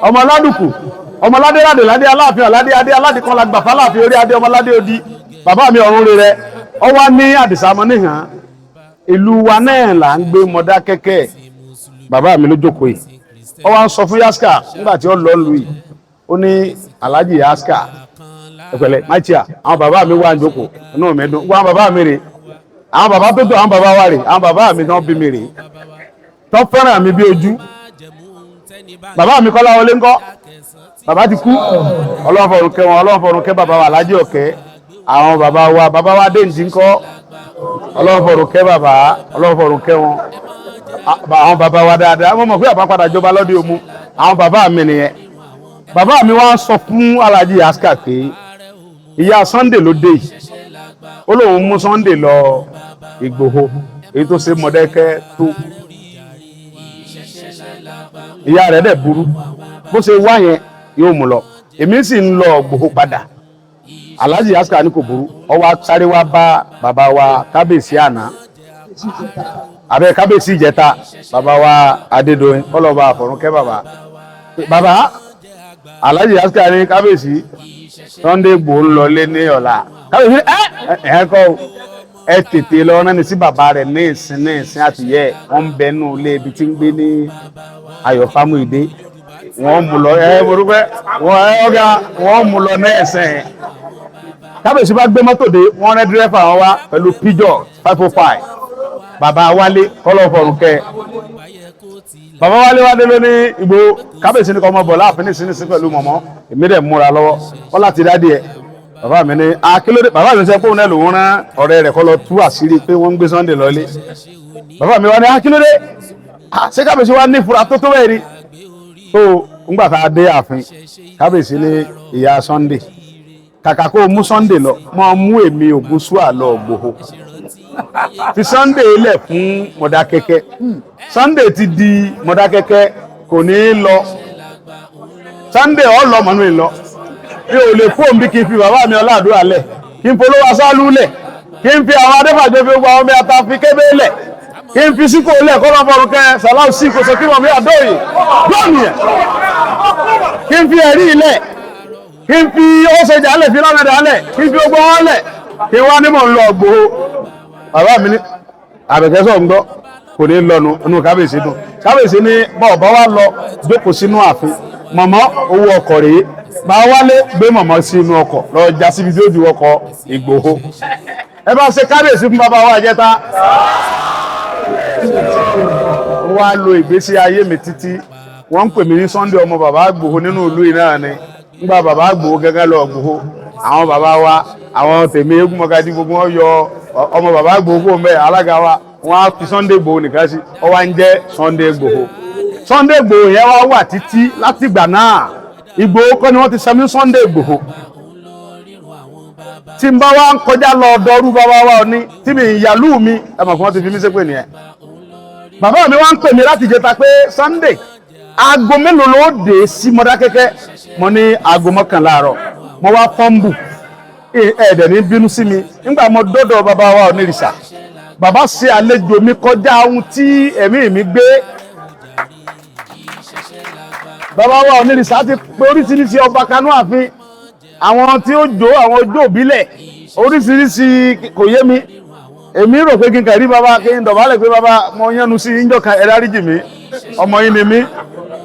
A: ọmọ aládùkù ọmọ aládéládé ládé aláàfin aládé adé aládìkan la gbàfà láàfin orí adé ọmọ aládé odi bàbá mi ọ̀run rere ọ wá ní Àdìsá mọ́ níhàn ìlú wa náà là ń gbé Mọdákẹ́kẹ́ bàbá mi ló jókòó yìí ọ wá ń sọ fún Yaska nígbà tí ó lọ lù yìí ó ní Alhaji Yaska ẹ̀pẹ̀lẹ̀ máìtíà àwọn bàbá mi wà ń jókòó inú mi dùn wọ́n àwọn bàbá mi rè àwọn bàbá tó tó àwọn bàbá wa rè àwọn bàbá mi tán bí mi rè tó fẹ́ràn mi bí ojú bàbá mi Kọ́lá Wọlé ńkọ́ bàbá ti kú Ọlọ́run fọ̀run kẹ́ wọn Ọlọ́run fọ̀run kẹ́ bàbá wa Alhaji Ọ̀kẹ́ àwọn bàbá wa Dénjì ńkọ́ Ọlọ́run fọ̀run kẹ́ bàbá Ọlọ́run fọ̀run kẹ́ wọn àwọn bàbá wa dáadáa wọ́n mọ̀ pé àbá padà jọba lọ́dẹ òmu àwọn bàbá mi nìyẹn bàbá mi wá sọ fún Alhaji Yaska pé ìyá Sunday ló dé yìí ó lóun mú Sunday lọ Ìgbòho èyí tó ṣe Mọdákẹ́kẹ́ tó ìyá rẹ̀ dẹ̀ burú bó ṣe wá yẹn yóò mú lọ èmi sì ń lọ Ìgbòho padà Alhaji Yaska ní kò burú ó wá sáré wá bá bàbá wa kábíyèsí àná àbẹ kábíyèsí ìjẹta bàbá wa Adédoyin kọlọba àfọ̀rúnkẹ́ bàbá Alhaji Yaska ní kábíyèsí Sunday Igboho ń lọlé ní ọ̀la kábíyèsí ẹ̀ẹ́kọ́ ẹ tètè lọ náà ní sí bàbá rẹ̀ ní ìsìn àtìyẹ wọ́n ń bẹnu ilé ibi tí ń gbé ní Ayọ̀ Fámúyìdé wọ́n mú lọ wọ́n mú lọ ní ẹ̀sẹ̀ kábíyèsí bá gbé mọ́tò dé wọ́n rẹ́ dírẹ́fà wọn wá pẹ̀lú Peugeot 505 bàbá Wálé kọ́lọ́fọ̀rùnkẹ́ bàbá wálé ló ní Ìgbòho kábíyèsí ní kọ́ ọmọ bọ̀ láàfin nísìnyí pẹ̀lú mọ̀mọ́ èmi dẹ̀ múra lọ́wọ́ wọ́n láti dádì ẹ̀ bàbá mi ní akílódé bàbá mi sẹ́ fóun náà lòun rán ọ̀rẹ́ rẹ̀ kọ́ lọ tú àṣírí pé wọ́n ń gbé Sunday lọ́lé bàbá mi wá ní akílódé ṣé kábíyèsí wá ní ìfura tó bẹ́ẹ̀ rí tó ńgbà tá a dé ààfin kábíyèsí ní ìyá Sunday kàkà kó mú Sunday lọ mọ́ mú èmi Ògúnṣúà lọ Ìgbòho fi Sunday lẹ̀ fún Mọ̀dákẹ́kẹ́ Sunday ti di Mọ̀dákẹ́kẹ́ kò ní lọ Sunday ọ̀ lọ mọ̀nú ìlọ mi ò lè fóun bí kí n fi bàbá mi Ọláàdúrà lẹ̀ kí n polówó aṣáálú lẹ̀ kí n fi àwọn adébàjọ́ fi gbogbo àwọn ọmọ ata fi kébé lẹ̀ kí n fi síkò lẹ̀ kọ́ lọ́bọ̀rún kẹ́ sàláù sí kò sọ kí wọ́n mi àdóyè lónìí ẹ̀ kí n fi ẹ̀rí ilẹ̀ kí n fi ọ́sẹ̀jà lẹ̀ fi lámẹ́dà lẹ̀ kí n fi gbogbo wọn lẹ̀ kí wọ́n ní mọ̀ ń lọ Ìgbòho bàbá mi ní àbẹ̀kẹ́sọ̀ ń gbọ́ kò ní lọ́nu inú kábíyèsí dùn kábíyèsí ní bọ́ọ̀bá wa lọ jókòó sínú ààfin mọ̀mọ́ owó ọkọ̀ rèé bá wálé gbé mọ̀mọ́ sí inú ọkọ̀ lọ já síbi tí ó di ọkọ̀ Ìgbòho ẹ bá ṣe kábíyèsí fún bàbá wa jẹta wá lo ìgbésí ayé mi títí wọ́n ń pè mí ní Sunday ọmọ bàbá Ìgbòho nínú ìlú yìí náà ni nígbà bàbá Ìgbòho gẹ́gẹ́ lọ Ìgbòho àwọn bàbá wa àwọn tèmi eégún mọ́gájí gbogbo wọn yọ ọmọ bàbá Ìgbòho kó mẹ́ alága wa wọ́n á fi Sunday Ìgbòho nìkan sí ọ wá ń jẹ́ Sunday Ìgbòho Sunday Ìgbòho yẹn wá wà títí láti ìgbà náà Ìgbòho kọ́ ni wọ́n ti sẹ́mi Sunday Ìgbòho tí n bá wá ń kọjá lọ ọdọọrú bàbá wa ní tí mi ìyàlú mi ẹ̀mọ̀ fún wọn ti fi mí ṣépè nìyẹn bàbá mi wá ń pè mí láti jẹta pé Sunday aago mélòó ló dé sí Mọdákẹ́kẹ́ mo ní aago 11 àárọ̀ mo wá fọ́ǹbù ẹ̀ẹ́dẹ̀ ní bínú sí mi nígbà mo dọ́dọ̀ bàbá wa Onírìṣà bàbá ṣe àlejò mi kọjá ohun tí ẹ̀mí mi gbé bàbá wa Onírìṣà ti pé oríṣiríṣi ọba kanú àfin àwọn tí ó jó àwọn ojú òbílẹ̀ oríṣiríṣi kò yé mi èmi rò pé kí n kẹ̀rí bàbá kí n dọ̀bálẹ̀ pé bàbá mo yánu sí ìjọ kan ẹ dáríjì mi ọmọ yín ni mí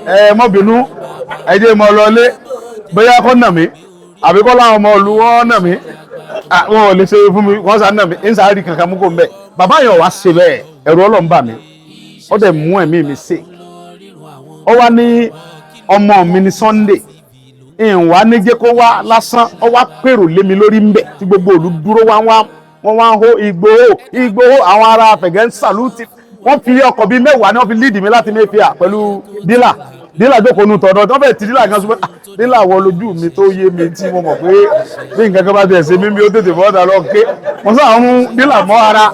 A: ẹ mọ́ bínú ẹ jẹ́ mọ́ lọlé bóyá kọ́ nà mí àbí kọ́ láwọn ọmọ ìlú wọn nà mí wọn ò lè ṣe fún mi wọ́n sá nà mí ń sáré kankan mú kó ń bẹ̀ bàbá yẹn wá ṣe bẹ́ẹ̀ ẹ̀rù Ọlọ́run bà mí ó dẹ̀ mú ẹ̀mí mi ṣe ó wá ní ọmọ mi ní Sunday ìwà ní jẹ́ kó wá lásán ó wá pèrò lé mi lórí ń bẹ̀ tí gbogbo òlu dúró wọ́n wá ń hó Ìgbòho àwọn ará Afẹ̀gẹ́ ń sàlúùtì wọ́n fi ọkọ̀ bíi 10 ni wọ́n fi líìdì mi láti Mayfair pẹ̀lú dílà jókòó nù tọ̀dọ̀ tó fẹ́ẹ̀ tí dílà gan ṣùgbọ́n dílà wọ lójú mi tó yé mi tí mo mọ̀ pé bí nǹkan kan bá ti ẹ̀sẹ̀ mímí ó tètè bọ́ọ̀dà lọ ké mo sọ àwọn dílà mọ́ ara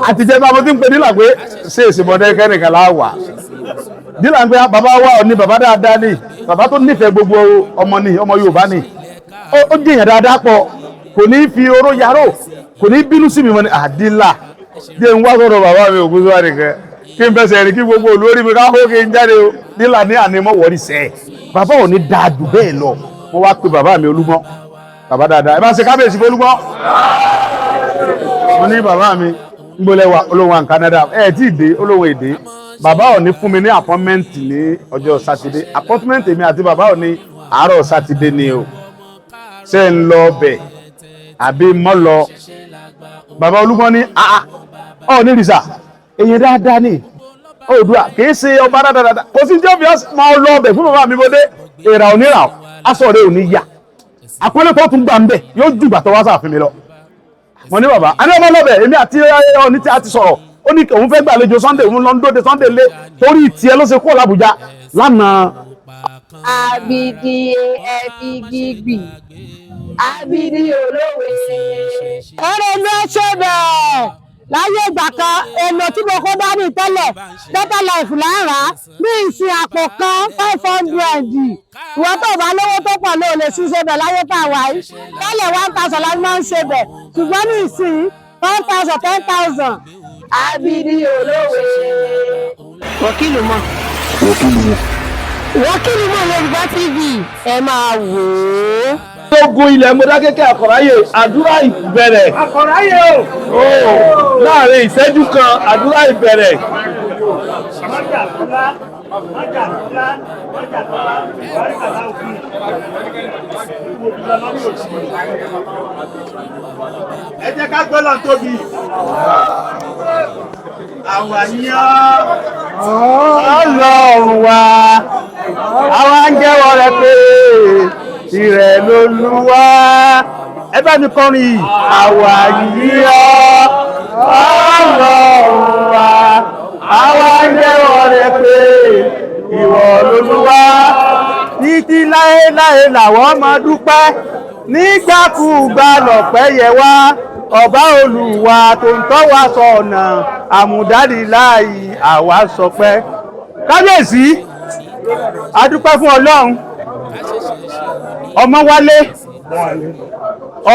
A: àtijọ́ bá mo ti ń pe dílà pé ṣé èsì Mọdákẹ́kẹ́ nìkan láwà dílà ń pé bàbá wa ní bàbá dáadáa ní bàbá tó nífẹ̀ẹ́ gbogbo ọmọ Yorùbá ní ó jìyàn dáadáa pọ̀ kò ní fi oró yarò kò ní bínú sí mi mọ́ ní àdílà jẹ́ ń wá sọ́dọ̀ bàbá mi Ògúnṣúà nìkan kí n fẹsẹ̀ rí kí gbogbo olórí mi káwọ́ kí n jáde o dílà ní ànímọ́ wọ́rí sẹ́ bàbá ò ní dáa jù bẹ́ẹ̀ lọ mo wá pe bàbá mi Olúmọ bàbá dáadáa ẹ bá ṣe kábíyèsí fún Olúmọ mo ní bàbá mi ń gbólẹ́wà olóhùn à Canada ẹ̀ tí ì dé olóhùn èdè bàbá ò ní fún mi ní appointment ní ọjọ́ sátidé appointment mi àti bàbá ò ní àárọ̀ sátidé ni o ṣé ń lọ bẹ̀ àbí mọ́ lọ bàbá Olúmọ ní Onírìṣà èyí dáadáa ní Oòduà kìí ṣe ọba dáadáa kò sí jẹ́ obvious máa lọ bẹ̀ fún bàbá mi bó dé èrà onírà aṣọ rẹ̀ ò ní yà àpẹẹrẹ tó tún gbà ń bẹ̀ yóò jù ìgbà tó wá sáàfin mi lọ mo ní bàbá a ní ọmọ lọ́bẹ̀ èmi àti Ọọ̀ni tí a ti sọ̀rọ̀ ó ní òun fẹ́ gbàlejò Sunday òun lọ ń dóde Sunday lé torí tiẹ̀ ló ṣe kúrò l'Àbújá lánàá.
F: Abidi ẹbí gbígbì abidi olówe.
G: ọ̀rẹ́ mi ò ṣe bẹ́ẹ̀ láyé ìgbà kan èlò tí mo kó dání tẹ́lẹ̀ better life lára ní ìsìn àpò kan 500 ìwọ́n tó bá lówó tó pọ̀ ló lè sí ṣe bẹ̀ láyé tá a wà yìí tẹ́lẹ̀ 1000 láti máa ń ṣe bẹ̀ ṣùgbọ́n ní ìsìn 1000 10,000.
F: Abidi olówe.
G: Wọ́kìlù mọ̀ Yorùbá TV ẹ máa wò ó.
C: Ogun ilẹ̀ Mọdákẹ́kẹ́ Àkọ̀ráyè àdúrà ìbẹ̀rẹ̀.
B: Àkọ̀ráyè o.
C: Láàrin ìṣẹ́jú kan àdúrà ìbẹ̀rẹ̀.
B: Ẹ jẹ́ ká gbọ́dọ̀ tóbi. Àwọn àyíyàn
A: Ọlọ́run wa àwa ń jẹ́wọ́ rẹ pé ìrẹ̀ lolúwa. Ẹ bá mi kọrin yìí. Àwa yìí ọ́ Ọlọ́run wa àwa ń jẹ́wọ́ rẹ pé ìwọ lolúwa. Títí láéláé làwọn máa dúpẹ́ nígbàkúùgbà lọ̀pẹ́ yẹ wá. Ọba Olúwa tó ń tọ́ wa sọ̀nà àmùdádì láàyè àwa sọpẹ́. Kábíyèsí a dúpẹ́ fún Ọlọ́run.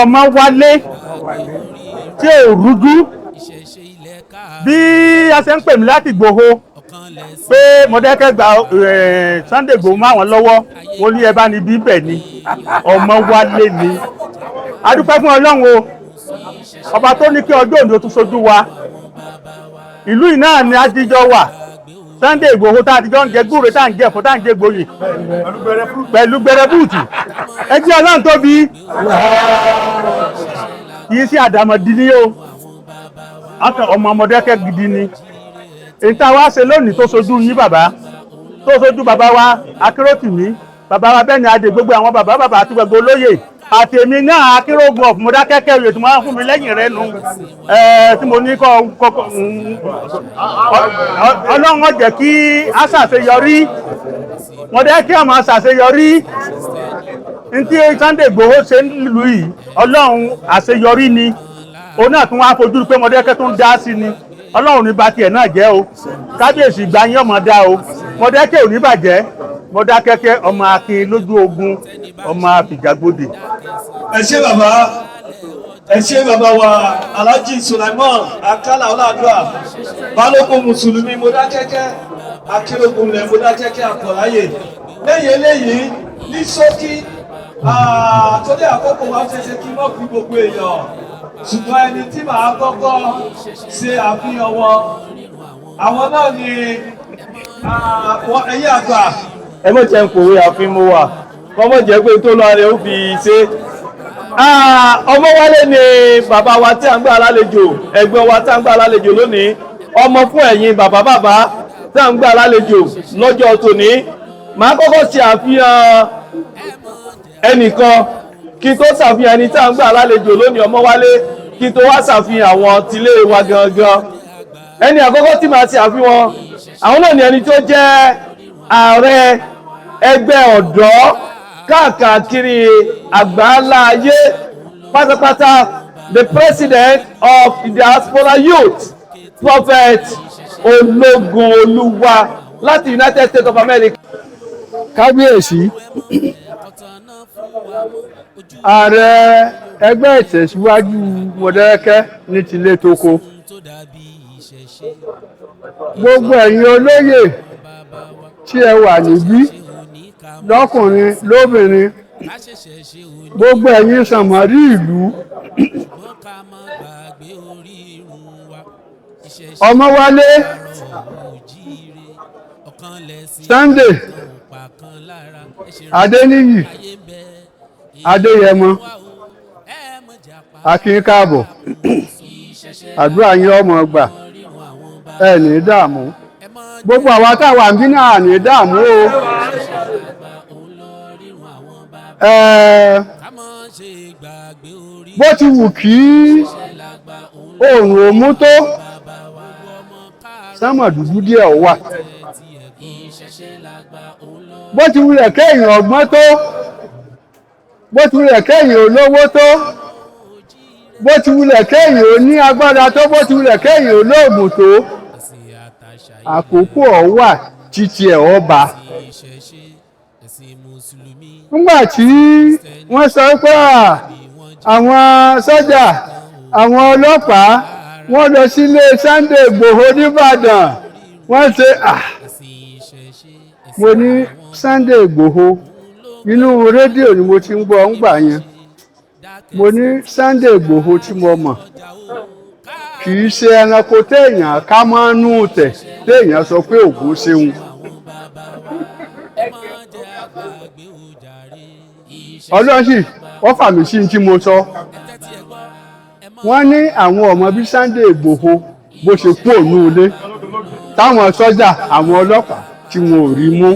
A: ọmọ wálé tí ò rújú bí a ṣe ń pè mí láti Ìgbòho pé Mọdákẹ́kẹ́ gba Sunday Igboho máa wọn lọ́wọ́ wọ́n ní ẹ bá ní bíbẹ̀ ni ọmọ wálé ni. A dúpẹ́ fún Ọlọ́run o, ọba tó ní kí ọjọ́ òní ó tún ṣojú wa. Ìlú yìí náà ni ajíjọ wà. Sunday Igboho tá a ti jọ ń jẹ gbúre tá à ń jẹ ẹ̀fọ́ tá à ń jẹ gboyè pẹ̀lú gbẹrẹbùtù. Ẹ jẹ́ Ọlọ́run tóbi kì í sí àdàmọ̀dì ní o, ọmọ Mọdákẹ́kẹ́ gidi ni. Èyí tá a wá ṣe lónìí tó ṣojú yín bàbá, tó ṣojú bàbá wa Akéròtìmí, bàbá wa Bẹ́ẹ̀ni Adé, gbogbo àwọn bàbá àti gbogbo olóyè àti èmi náà Akérògùn of Mọdákẹ́kẹ́ oyè tí wọ́n fún mi lẹ́yìn rẹ̀ nù tí mo ní kọ́ Ọlọ́run ó jẹ́ kí a ṣàṣeyọrí, Mọdákẹ́kẹ́ ọmọ ṣàṣeyọrí. Ntí Sunday Igboho ṣe nílùú yìí Ọlọ́run àṣeyọrí ni, òun náà tún wá fojú pé Mọdákẹ́kẹ́ tó ń dá sí ni. Ọlọ́run ní bá tiẹ̀ náà jẹ́ o, kábíyèsí ìgbà yín ọmọ dá o, Mọdákẹ́kẹ́ ò ní bàjẹ́. Mọdákẹ́kẹ́ ọmọ akin lójú ogun, ọmọ àfìjàgbòdì.
B: Ẹ ṣé bàbá, ẹ ṣé bàbá wa Alhaji Sulaiman Akala Ọládùà, Balógun Mùsùlùmí Mọdákẹ́kẹ́, Akérògùn lẹ̀ Mọdákẹ́kẹ́ Àkọ̀ráyè. Lẹ́yìn eléyìí ní ṣókí torí àkókò wa ṣeṣe kí wọ́n fi gbogbo èèyàn, ṣùgbọ́n ẹni tí màá kọ́kọ́ ṣe àfihàn wọn, àwọn náà ni ẹ̀yin àgbà.
C: Ẹ mọ̀ jẹ́ ń pòwe àfin mo wà kọ́mọ̀ jẹ́ pé tó lọ rẹ̀ ó fi ṣe. Ọmọ wálé ni bàbá wa tí a ń gbà lálejò, ẹ̀gbọ́n wa tí a ń gbà lálejò lónìí, ọmọ fún ẹ̀yin bàbá tí a ń gbà lálejò lọ́jọ́ tòní. Màá kọ́kọ́ ṣe àfihàn ẹnìkan kí tó ṣàfihàn ẹni tí a ń gbà lálejò lónìí ọmọ wálé, kí tó wá ṣàfihàn àwọn tilé wa gangan. Ẹni àkọ́kọ́ tí màá ṣe àfihàn àwọn náà ni ẹni tó jẹ́ ààrẹ ẹgbẹ́ ọ̀dọ́ káàkiri àgbáńlá ayé pátápátá, the president of the diaspora youth, Prophet Ológunolúwa láti United States of America.
D: Kábíyèsí ààrẹ ẹgbẹ́ ìtẹ̀síwájú Mọdákẹ́kẹ́ ní tilé toko, gbogbo ẹ̀yin olóyè tí ẹ wà níbí lọ́kùnrin lóbìnrin, gbogbo ẹ̀yin sànmọ́rí ìlú, ọmọ wálé Sunday Adéníyì Adéyẹmọ akin káàbọ̀, àdúrà yín ọmọ gbà, ẹ ní dààmú, gbogbo àwa táwa ń bí náà ní dààmú o. Bó ti wù kí oòrùn ò mú tó, sánmọ̀ dúdú díẹ̀ wà. Bó ti wulẹ̀ kéèyàn ọgbọ́n tó, bó ti wulẹ̀ kéèyàn olówó tó, bó ti wulẹ̀ kéèyàn oní agbára tó, bó ti wulẹ̀ kéèyàn olóògùn tó, àkókò ọ̀wà títí ẹ̀ ọba. Nígbà tí wọ́n sọ pé àwọn sọ́jà, àwọn ọlọ́pàá wọ́n lọ sílé Sunday Igboho nìbàdàn, wọ́n ṣe mo ní Sunday Igboho inú rédíò ni mo ti ń gbọ́ ńgbà yẹn. Mo ní Sunday Igboho tí mo mọ̀ kì í ṣe ẹranko téèyàn ká máa ń nú tẹ̀ téèyàn sọ pé ògún ṣeun. Ọlọ́run sì wọ́n fà mí sí tí mo sọ. Wọ́n ní àwọn ọmọ bí Sunday Igboho bó ṣe kú òun ilé táwọn sọ́jà àwọn ọlọ́pàá tí wọn ò rí mú.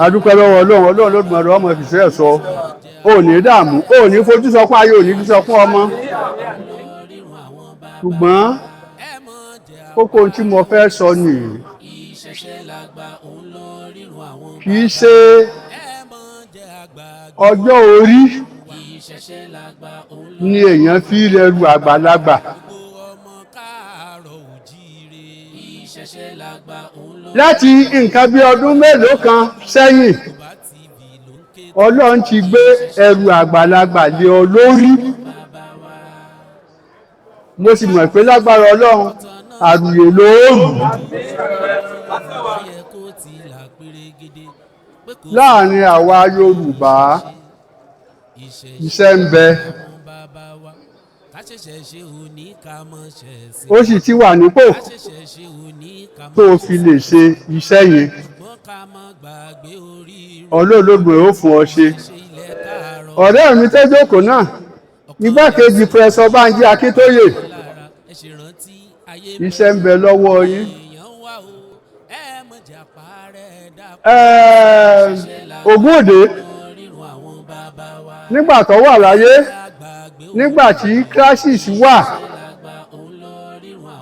D: adúpẹ́ lọ́wọ́ ọlọ́run Olódùmarè ọmọ ìfìfẹ́ sọ ò ní dààmú ò ní fojú sọkún ayé ò ní fojú sọkún ọmọ. ṣùgbọ́n kókó tí mo fẹ́ sọ nìyí kì í ṣe ọjọ́ orí ni èèyàn fi rẹrù àgbàlagbà. láti nǹkan bí ọdún mélòó kan sẹ́yìn Ọlọ́run ti gbé ẹrù àgbàlagbà lé ọ lórí. mo sì mọ̀ pé lágbára Ọlọ́run àrùyè lóòrùn. láàrin àwa Yorùbá iṣẹ́ ń bẹ ó sì ti wà nípò tó o fi lè ṣe iṣẹ́ yẹn. Olódùmarè ó fún ọ ṣe. ọ̀rẹ́ mi tó jókòó náà igbákejì pẹ̀sọ̀ Bánjí Akíntóyè iṣẹ́ ń bẹ lọ́wọ́ yín. Ògúndé nígbà tó wà láyé nígbà tí crisis wà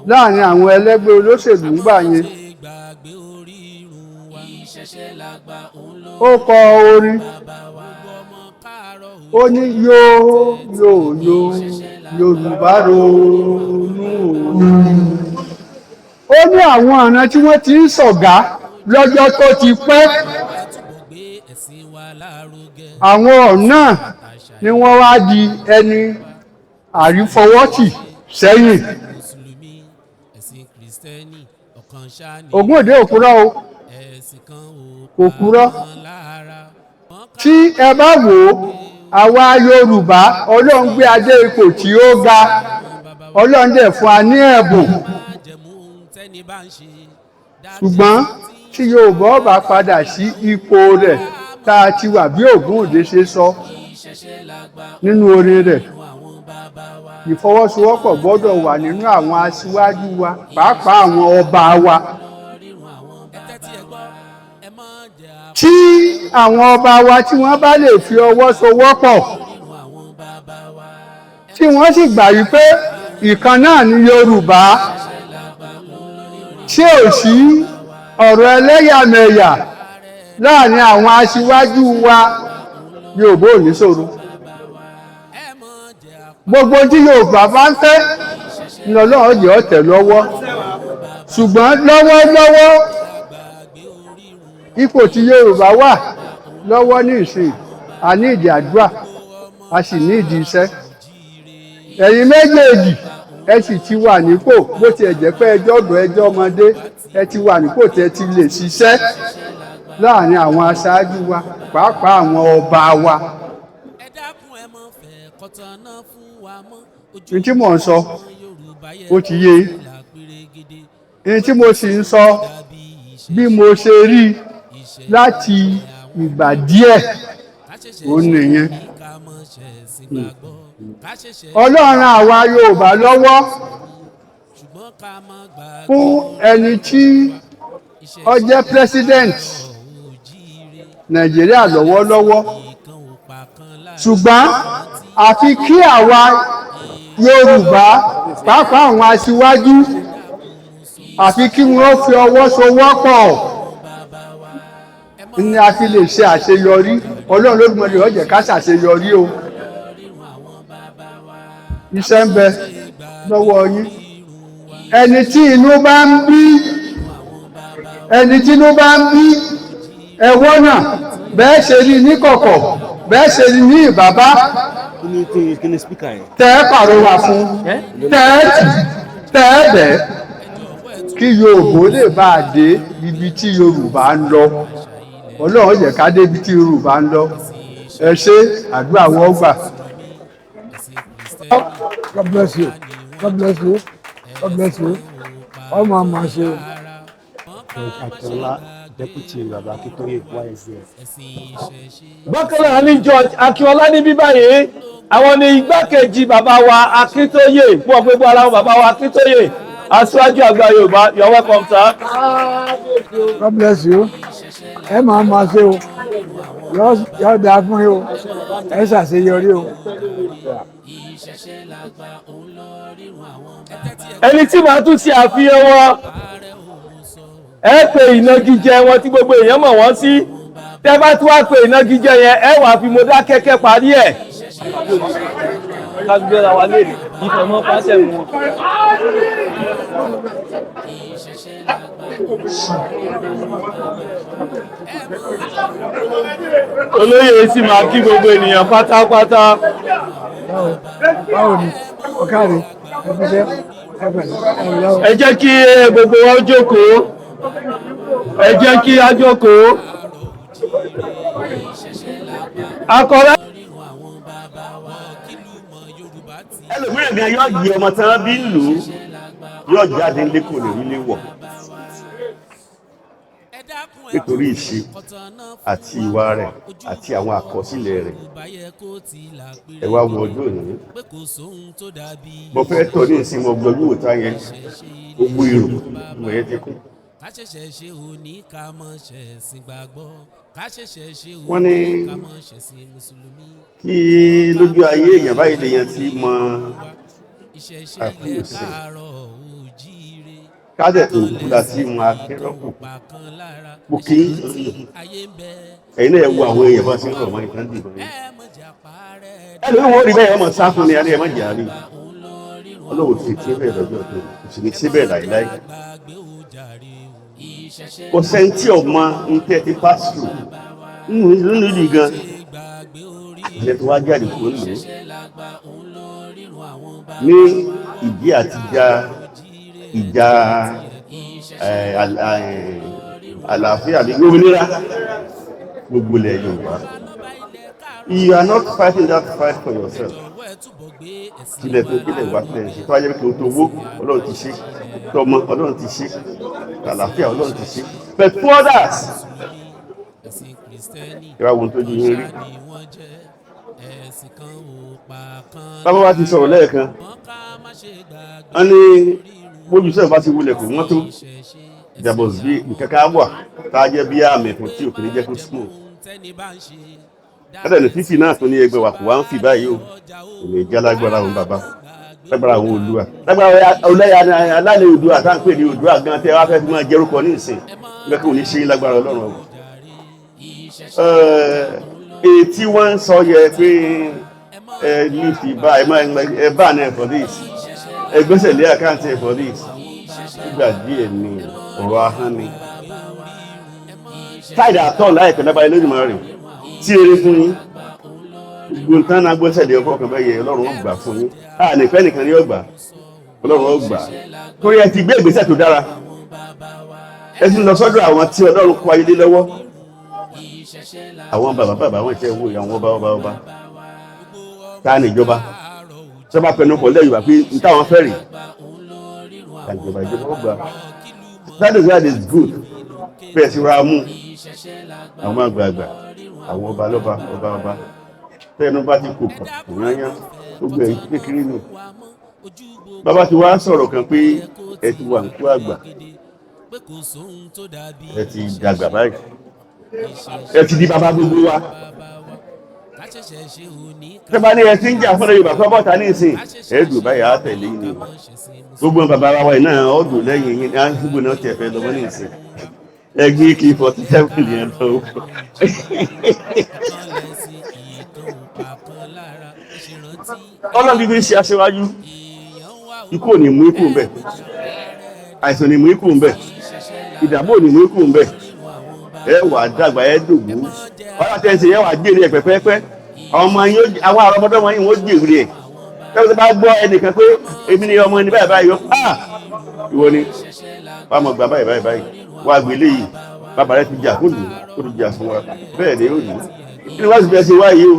D: láàrin àwọn ẹlẹ́gbẹ́ olóṣèlú ńgbà yẹn ó kọ orin ó ní yóò Yorùbá ronú ó ní àwọn ọ̀nà tí wọ́n ti ń ṣọ̀gá lọ́jọ́ tó ti pẹ́ àwọn ọ̀nà ni wọ́n wá di ẹni àrífọwọ́tì sẹ́yìn. Ògúndé òkúrọ́ o òkúrọ́ tí ẹ bá wò ó àwa Yorùbá Ọlọ́run gbé adé ipò tí ó ga Ọlọ́run dẹ̀ fún wa ní ẹ̀bùn ṣùgbọ́n tí Yorùbá bá padà sí ipò rẹ̀ tá a ti wà bí Ògúndé ṣe sọ nínú orin rẹ̀ ìfọwọ́sowọ́pọ̀ gbọ́dọ̀ wà nínú àwọn aṣíwájú wa pàápàá àwọn ọba wa. tí àwọn ọba wa tí wọ́n bá lè fi ọwọ́ sowọ́pọ̀ tí wọ́n sì gbà wípé ìkan náà ni Yorùbá tí ò sí ọ̀rọ̀ ẹlẹ́yàmẹ̀yà láàrin àwọn aṣíwájú wa Yorùbá ò ní ṣòro. gbogbo tí Yorùbá bá ń fẹ́ ní Ọlọ́run yóò tẹ̀ lọ́wọ́ ṣùgbọ́n lọ́wọ́lọ́wọ́ ipò tí Yorùbá wà lọ́wọ́ ní ìsìn a ní ìdí àdúrà a sì ní ìdí iṣẹ́. ẹ̀yin méjèèjì ẹ sì ti wà nípò bó tiẹ̀ jẹ́ pé ẹjọ́ ọ̀dọ́ ẹjọ́ ọmọdé ẹ ti wà nípò tẹ́ ti lè ṣiṣẹ́ láàrin àwọn aṣáájú wa pàápàá àwọn ọba wa. ní tí mò ń sọ ó ti yé ní tí mo sì ń sọ bí mo ṣe rí láti ìgbà díẹ̀ ó nìyẹn. Ọlọ́run àwa Yorùbá lọ́wọ́ fún ẹni tí ó jẹ́ president Nàìjíríà lọ́wọ́lọ́wọ́ ṣùgbọ́n àfi kí àwa Yorùbá pàápàá àwọn aṣíwájú àfi kí wọ́n fi ọwọ́ sowọ́pọ̀ ní a fi lè ṣe àṣeyọrí. Ọlọ́run Olódùmarè ó jẹ́ ká ṣàṣeyọrí o. Iṣẹ́ ń bẹ lọ́wọ́ yín. ẹni tí inú bá ń bí ẹwọ́ náà bẹ́ẹ̀ ṣe rí ní kọ̀kọ̀ bẹ́ẹ̀ ṣe rí ní ìbàbá tẹ́ pàrọwà fún tẹ́ẹ̀bẹ̀ kí Yorùbá lè bá a dé ibi tí Yorùbá ń lọ. Ọlọ́run jẹ́ ká dé ibi tí Yorùbá ń lọ. ẹ ṣé àdúrà wọ́n gbà. God bless you. God bless you. God bless you. Ọmọ àmà ṣe.
H: Akínọlá Deputy Bàbá Akíntóyè YSDF.
C: Bákan náà ní George Akínọlá ní bíbáyé àwọn ní igbákejì bàbá wa Akíntóyè fún ọgbẹ́gbọ́ ara wọn bàbá wa Akíntóyè aṣáájú àgbà Yorùbá, you're welcome, sir.
D: God bless you. Ẹ máa ma ṣe o. Yóò dáa fún yín o. Ẹ ṣàṣeyọrí o.
C: Ẹni tí màá tún ṣe àfihàn wọn, ẹ pè ìnagijẹ wọn tí gbogbo èèyàn mọ̀ wọ́n sí. Tẹ́ bá tún wá pè ìnagijẹ yẹn, ẹ wà fi Mọdákẹ́kẹ́ parí ẹ̀. Ká gbéra wa lè ìfọ̀mọ́ pàṣẹ mu. Olóyè sì máa kí gbogbo ènìyàn pátápátá.
D: Báwo ni? Ọ̀kàrí, ẹ fi ṣe ẹgbẹ̀rún.
C: Ẹ jẹ́ kí gbogbo wa jókòó. Ẹ jẹ́ kí a jókòó. Akọ̀rẹ́.
I: Ẹlòmíràn gan yóò yí ọmọ tí wọ́n bí ń lò ó yóò jáde lẹ́kọ̀ọ́ lè rí léwọ̀ nítorí ìṣe àti ìwà rẹ̀ àti àwọn àkọsílẹ̀ rẹ̀. Ẹ wá wo ọjọ́ òní. Mo fẹ́ tọ́ ní ìsinmi ọgbọ́n yóò tá yẹn gbogbo èrò mo yẹ ti kú. Wọ́n ní kí lójú ayé èèyàn báyìí lèèyàn ti mọ àkíyèsí kádẹ̀ tó kú láti mọ akẹ́rọ́pù mo kí ẹ̀yin náà wo àwọn èèyàn bá ti ń rọ̀ mọ́ ìtàn dìbò yìí ẹlòmí wọ́n rí bẹ́ẹ̀ ọmọ sáfún ni adé ẹ̀ má jà rí Ọlọ́run ti tí bẹ́ẹ̀ lọ́jọ́ tó kò sì ní síbẹ̀ láìláì kò sẹ́ńtì ọmọ ń tẹ́ ti pass through nínú ìlú gan ilẹ̀ tó wá jáde kúrò nílùú ní ìdí àti ìjà àlàáfíà ní òmìnira gbogbo ilẹ̀ Yorùbá. You are not fighting that fight for yourself. Kílẹ̀ tó kílẹ̀ wá kílẹ̀ ṣe tó wáyé kí o tó wó Ọlọ́run ti ṣe tọmọ Ọlọ́run ti ṣe àlàáfíà Ọlọ́run ti ṣe but for others ìwà wọn tó ju yín rí. Bàbá wa ti sọ̀rọ̀ lẹ́ẹ̀kan wọ́n ní bójú sẹ́yìn bá ti wulẹ̀ kò wọ́n tó ìjàbọ̀ sí nǹkankan wà tá a jẹ́ bí àmì fún tí òkè ní jẹ́ kó súnmọ́. Ẹ̀dẹ̀ ní fífi náà tó ní ẹgbẹ́ wa kò wá ń fi báyìí o kò ní jẹ́ lágbára àwọn bàbá lágbára àwọn Oòduà lágbára ọlẹ́yà alálẹ̀ Oòduà tá à ń pè ní Oòduà gan tẹ́ wá fẹ́ fi máa jẹ́rúkọ ní ìsìn nígbà kí òní ṣe lágbára Ọlọ́run ọ̀hún. Èyí tí wọ́n ń sọ yẹ pé lift bá ẹ bá náà for this ẹgbẹ́sẹ̀ lé àkáǹtì ẹ̀ for this nígbà díẹ̀ ni ọ̀rọ̀ ahọ́n ni. Táìdà àtọ̀ láìpẹ́ lábáyé lónìí máa rìn tí eré fún yín gbogbo nǹkan náà gbẹ́sẹ̀ lé ọkọ̀ kan bẹ́ẹ̀ yẹ Ọlọ́run ó gbà fún yín nìfẹ́ nìkan ni ó gbà Ọlọ́run ó gbà torí ẹ ti gbé ìgbésẹ̀ tó dára ẹ ti lọ sọ́dọ̀ àwọn tí Ọlọ́run kó ayé lé lọ́wọ́ àwọn bàbá wọn ṣe wo àwọn ọba ta ni ìjọba sọba pẹ̀lú pọ̀ lẹ́yìn wá pé n táwọn fẹ́ rè ìjọba ó gbà that is good bẹ́ẹ̀ sì ra mú àwọn àgbààgbà àwọn ọba lọ́ba ọba tẹ́nu bá ti kò pọ̀ kò yányá gbogbo ẹ̀yìn kékeré nù. Bàbá ti wá sọ̀rọ̀ kan pé ẹ ti wà ń kú àgbà ẹ ti dàgbà báyìí ẹ ti di bàbá gbogbo wa. Tẹ́bá ní ẹ ti ń jà fún Yorùbá fún bọ́ta ní ìsìn ẹ̀ẹ́dùn báyìí á tẹ̀lé yìí ni gbogbo bàbá wa yìí náà ọdún lẹ́yìn yìí á gbogbo náà tẹ̀ fẹ́ lọ́wọ́ ní ìsìn ẹgbẹ́ kí 47 yẹn lọ. Ọlọ́run bíbí ṣe aṣíwájú ikú ò ní mú ikú ń bẹ̀ àìsàn ní mú ikú ń bẹ̀ ìdààmú ò ní mú ikú ń bẹ̀ ẹ wà dàgbà ẹ dògbò wọ́n àti ẹ̀sìn yẹn wà gbèrè ẹ̀ pẹ́pẹ́pẹ́ àwọn àrọ́mọdọ́mọ yìí wọ́n gbèrè ẹ̀ tẹ́lẹ̀ bá gbọ́ ẹnìkan pé èmi ni ọmọ ẹni báyìí báyìí yọ ìwọ ni wàá mọ̀ gbà báyìí báyìí wàá gbélé yìí bàbá rẹ ti jà fún mi ó ti jà fún wa bẹ́ẹ̀ ni ó ní kí ni wọ́n sì fẹ́ ṣe wáyé o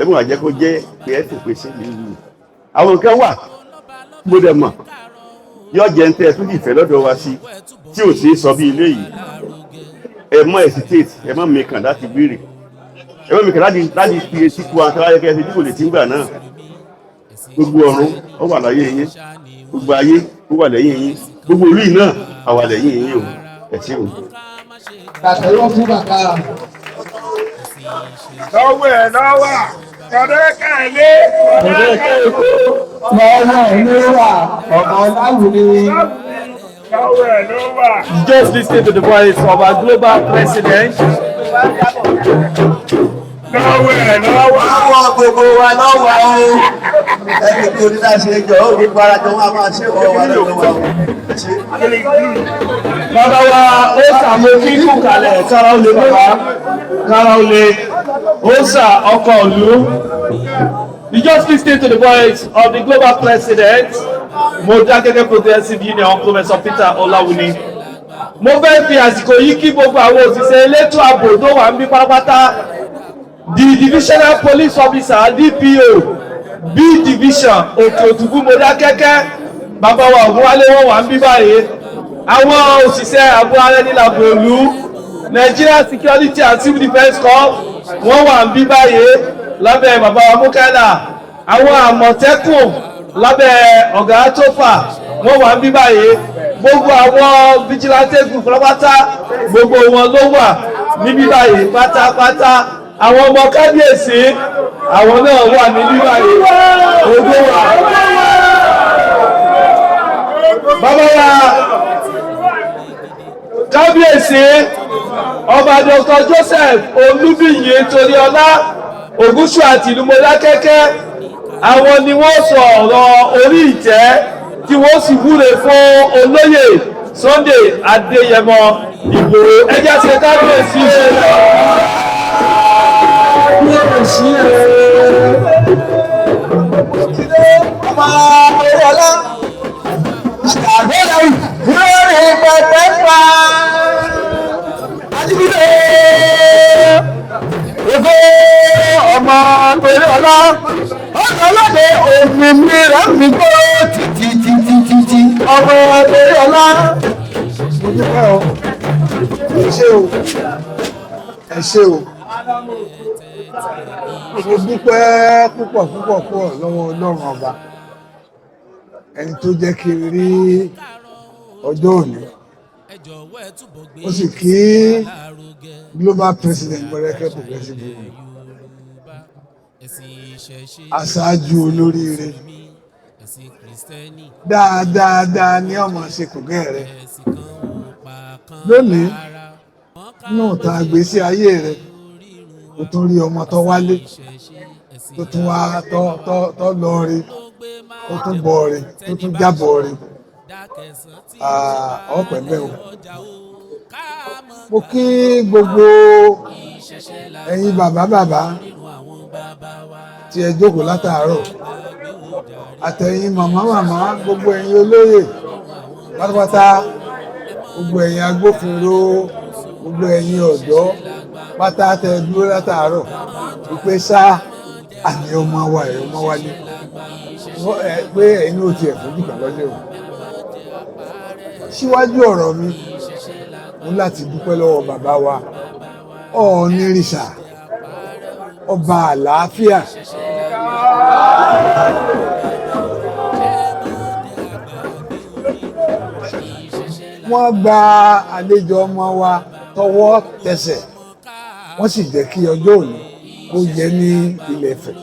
I: ẹ̀mú àjẹ́ kó jẹ́ pé ẹ̀ tèpè sí ìlú àwọn nǹkan wà mo dẹ̀ mọ̀ yọ jẹ́ ń tẹ́ ẹ tún ìfẹ́ lọ́dọ̀ wa sí tí ò sí sọ bí ilé yìí ẹ mọ hesitate ẹ mọ mìkan láti béèrè ẹ mọ mìkan láti fi etí ku àwọn tẹ́wáyé kẹ́sì tí kò lè ti ń gbà náà gbogbo ọ̀run ó wà láyé yín gbogbo ayé ó wà lẹ́yìn yín gbogbo ìlú yìí náà àwa lẹ́yìn yín o ẹ ṣé o.
D: Kàtẹ́wọ́ fún bàbá.
A: Lọ́wọ́ ẹ̀ lọ́wọ́ kọ̀dẹ́kẹ́ ilé kọ̀dẹ́kẹ́ ikú.
D: Lọ́wọ́ ilé wà ọ̀nà láwùrí.
A: Lọ́wọ́ ẹ̀ ló wà.
C: Just listen to the voice of our global president.
A: Lọ́wọ́ ẹ̀ lọ́wọ́.
B: Àwọn gbogbo wa lọ́wọ́ o. Ẹni tí onídàá ṣe jọ ó ní parajọ wọn a máa ṣe ọwọ́ wa lọ́wọ́ wa.
C: Bàbá wa ó sàmójú kú kalẹ̀ kára ó lè bàbá kára ó lè ó sà ọkọ̀ ìlú. You just listen to the voice of the global president, Modakeke Progressive Union, Professor Peter Olawuni. Mo fẹ́ fi àsìkò yìí kí gbogbo àwọn òṣìṣẹ́ elétò ààbò tó wà ń bí pátápátá. The divisional police officer DPO B division Òkè Òtùkú Modakeke bàbá wa Ògúnwálé wọn wà ń bí báyìí. Àwọn òṣìṣẹ́ ààbò arẹ́nilàbò ìlú Nigeria Security and Civil Defence Corps wọ́n wà ń bí báyìí lábẹ́ bàbá wa Mukaila. Àwọn Àmọ̀tẹ́kùn lábẹ́ ọ̀gá Tófà wọ́n wà ń bí báyìí. Gbogbo àwọn vigilante group pátápátá gbogbo wọn ló wà níbí báyìí pátápátá. Àwọn ọmọ kábíyèsí àwọn náà wà níbí báyìí. Gbogbo wa. Bàbá wa kábíyèsí ọba Dr. Joseph Olúbíyì Toríọlá Ògúnṣù àti ìlú Modakeke àwọn ni wọ́n sọ ọ̀rọ̀ orí ìtẹ́ tí wọ́n sì wúre fún olóyè Sunday Adéyẹmọ Ìgbòho. Ẹjẹ́ ṣe kábíyèsí ṣe lọ.
D: Ọmọ pẹ̀lú ọlá ọlọ́dẹ òmìnira mi gbọ́ títí ọmọ pẹ̀lú ọlá. Mo dúpẹ́ o, ẹ ṣé o, ẹ ṣé o. Mo dúpẹ́ púpọ̀ lọ́wọ́ Ọlọ́run ọba ẹni tó jẹ́ kí n rí ọjọ́ òní. Ó sì kí global president Modakeke Progressive Union aṣáájú olóríire dáadáa ní ọmọ ṣe kògẹ́ rẹ lónìí náà ta àgbésí ayé rẹ ó tún rí ọmọ tó wálé tó tún wá tó lọ rí tó tún bọ̀ rí tó tún jábọ̀ rí ọ̀pẹ̀ bẹ́ẹ̀ o. Mo kí gbogbo ẹ̀yin bàbá tí ẹ jókòó látàárọ̀ àtẹ̀yin màmá gbogbo ẹ̀yin olóyè pátápátá gbogbo ẹ̀yin agbófinró gbogbo ẹ̀yin ọ̀dọ́ pátá tẹ dúró látàárọ̀ wípé sá àmì ọmọ wa ẹ̀ ọmọ wálé pé ẹ̀yin náà ti ẹ̀ fojú kan lọ́jọ́ o. Síwájú ọ̀rọ̀ mi mo láti dúpẹ́ lọ́wọ́ bàbá wa Ọ̀ọ̀nìrìṣà ọba àlàáfíà wọ́n gba àlejò ọmọ wa tọwọ́ tẹsẹ̀ wọ́n sì jẹ́ kí ọjọ́ òní kó yẹ ní Ilé Ifẹ̀.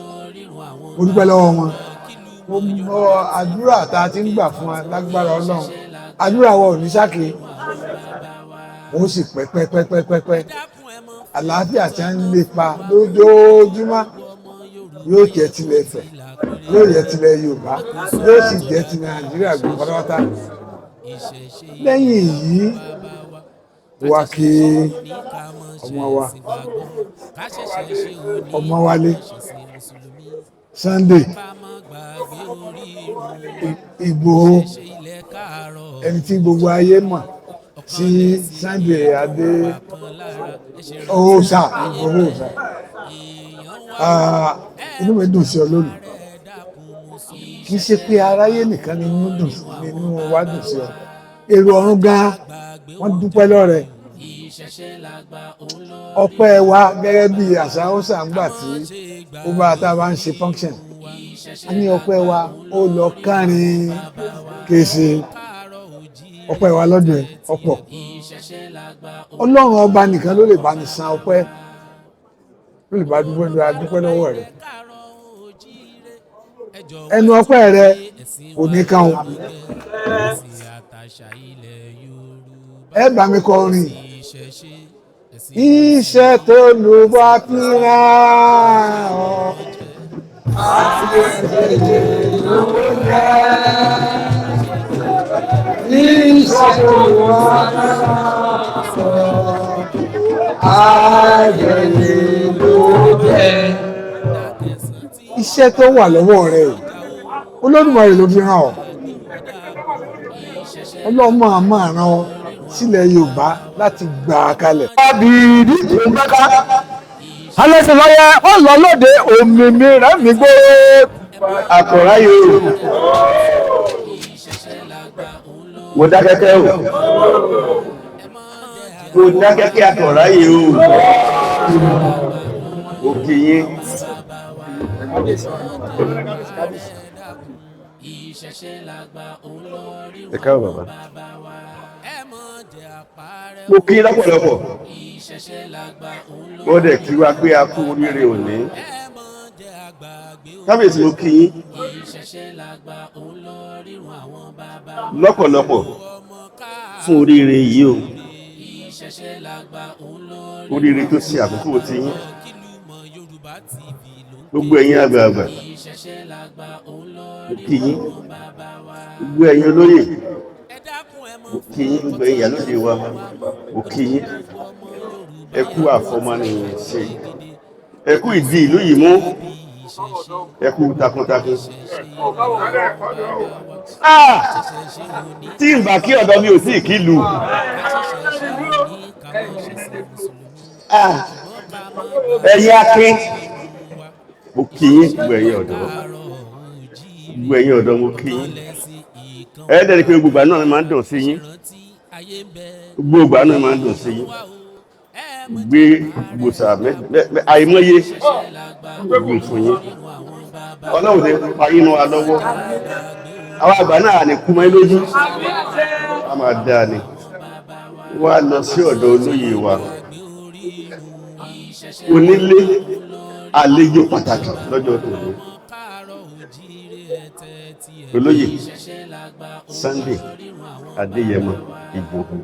D: Mo dúpẹ́ lọ́wọ́ wọn. Mo mọ àdúrà tá a ti ń gbà fún wa lágbára Ọlọ́run àdúrà wa ò ní sáké ó sì pẹ́pẹ́pẹ́pẹ́pẹ́ àlàáfíà tí a ń lépa lójoojúmọ́ yóò jẹ́ tilẹ̀ Ifẹ̀ yóò jẹ́ tilẹ̀ Yorùbá yóò sì jẹ́ ti Nàìjíríà gbogbo pátápátá. Lẹ́yìn èyí wá kí ọmọ wálé Sunday Ìgbòho ẹni tí gbogbo ayé mọ̀ sí Sunday Adé Òòṣà Ìgbòho Òòṣà. Inú mi dùn sí ọ lónìí kì í ṣe pé aráyé nìkan ni inú wa dùn sí ọ èrò ọ̀run gan wọ́n dúpẹ́ lọ́rẹ ọpẹ́ wa gẹ́gẹ́ bí àṣà Òòṣà ń gbà tí ó bá tá a bá ń ṣe function a ní ọpẹ́ wa ó lọ kárin kése ọpẹ́ wa lọ́dọ̀ ẹ̀ ọ̀pọ̀ ọlọ́run ọba nìkan ló lè bá ní san ọpẹ́ ló lè bá dúpẹ́ lọ́wọ́ rẹ̀ ẹnu ọpẹ́ rẹ̀ kò ní kàn ó ẹ bá mi kọ orin iṣẹ́ tó lù bá fi rán ọ. Iṣẹ́ tó wà lọ́wọ́ rẹ̀ Olódùmarè ló fi rán ọ. Ọlọ́run máa rán ọ sílẹ̀ Yorùbá láti gbà á kalẹ̀.
A: Àbìdí tó ń bẹ́ká. Alẹ́sìnláyẹ ó lọ lóde òmìnir rẹ̀ mi gbé àkọ̀ráyè o. Mo dákẹ́kẹ́ o. Mo dákẹ́kẹ́ àkọ̀ráyè o. Òkè yín. Ẹ káàbọ̀ bàbá. Mo kí lọ́pọ̀lọpọ̀. Wọ́n dẹ̀ kí wá pé a kú oríire òní. Kábíyèsí mo kí yín lọ́pọ̀lọpọ̀ fún oríire yìí o. Oríire tó ṣe àkókò ti yín. Gbogbo ẹ̀yin àgbààgbà mo kí yín. Gbogbo ẹ̀yin olóyè mo kí yín. Gbogbo ẹ̀yin ìyálóde wa mo kí yín. Ẹ kú àfọmọ́nìyàn ṣe. Ẹ kú ìdí ìlú yìí mú. Ẹ kú takuntakun. Tí ìgbà kí ọ̀dọ́ mi ò sí kí lù. Ẹ̀yin akin mo kí yín. Gbogbo ẹ̀yin ọ̀dọ́. Gbogbo ẹ̀yin ọ̀dọ́ mo kí yín. Ẹ̀ẹ́dẹ̀rẹ̀ pé gbogbo àná máa ń dùn sí yín. Gbogbo àná máa ń dùn sí yín. Gbé gbòsà àìmọye gbogbo fún yín. Ọlọ́run ti pa inú wa lọ́wọ́. Àwọn àgbà náà ní kú mọ́ lójú. A máa dáa ni. Wọ́n á lọ sí ọ̀dọ̀ olóyè wa. Onílé àlejò pàtàkì lọ́jọ́ tòní. Olóyè Sunday Adéyẹmọ Ìgbòho.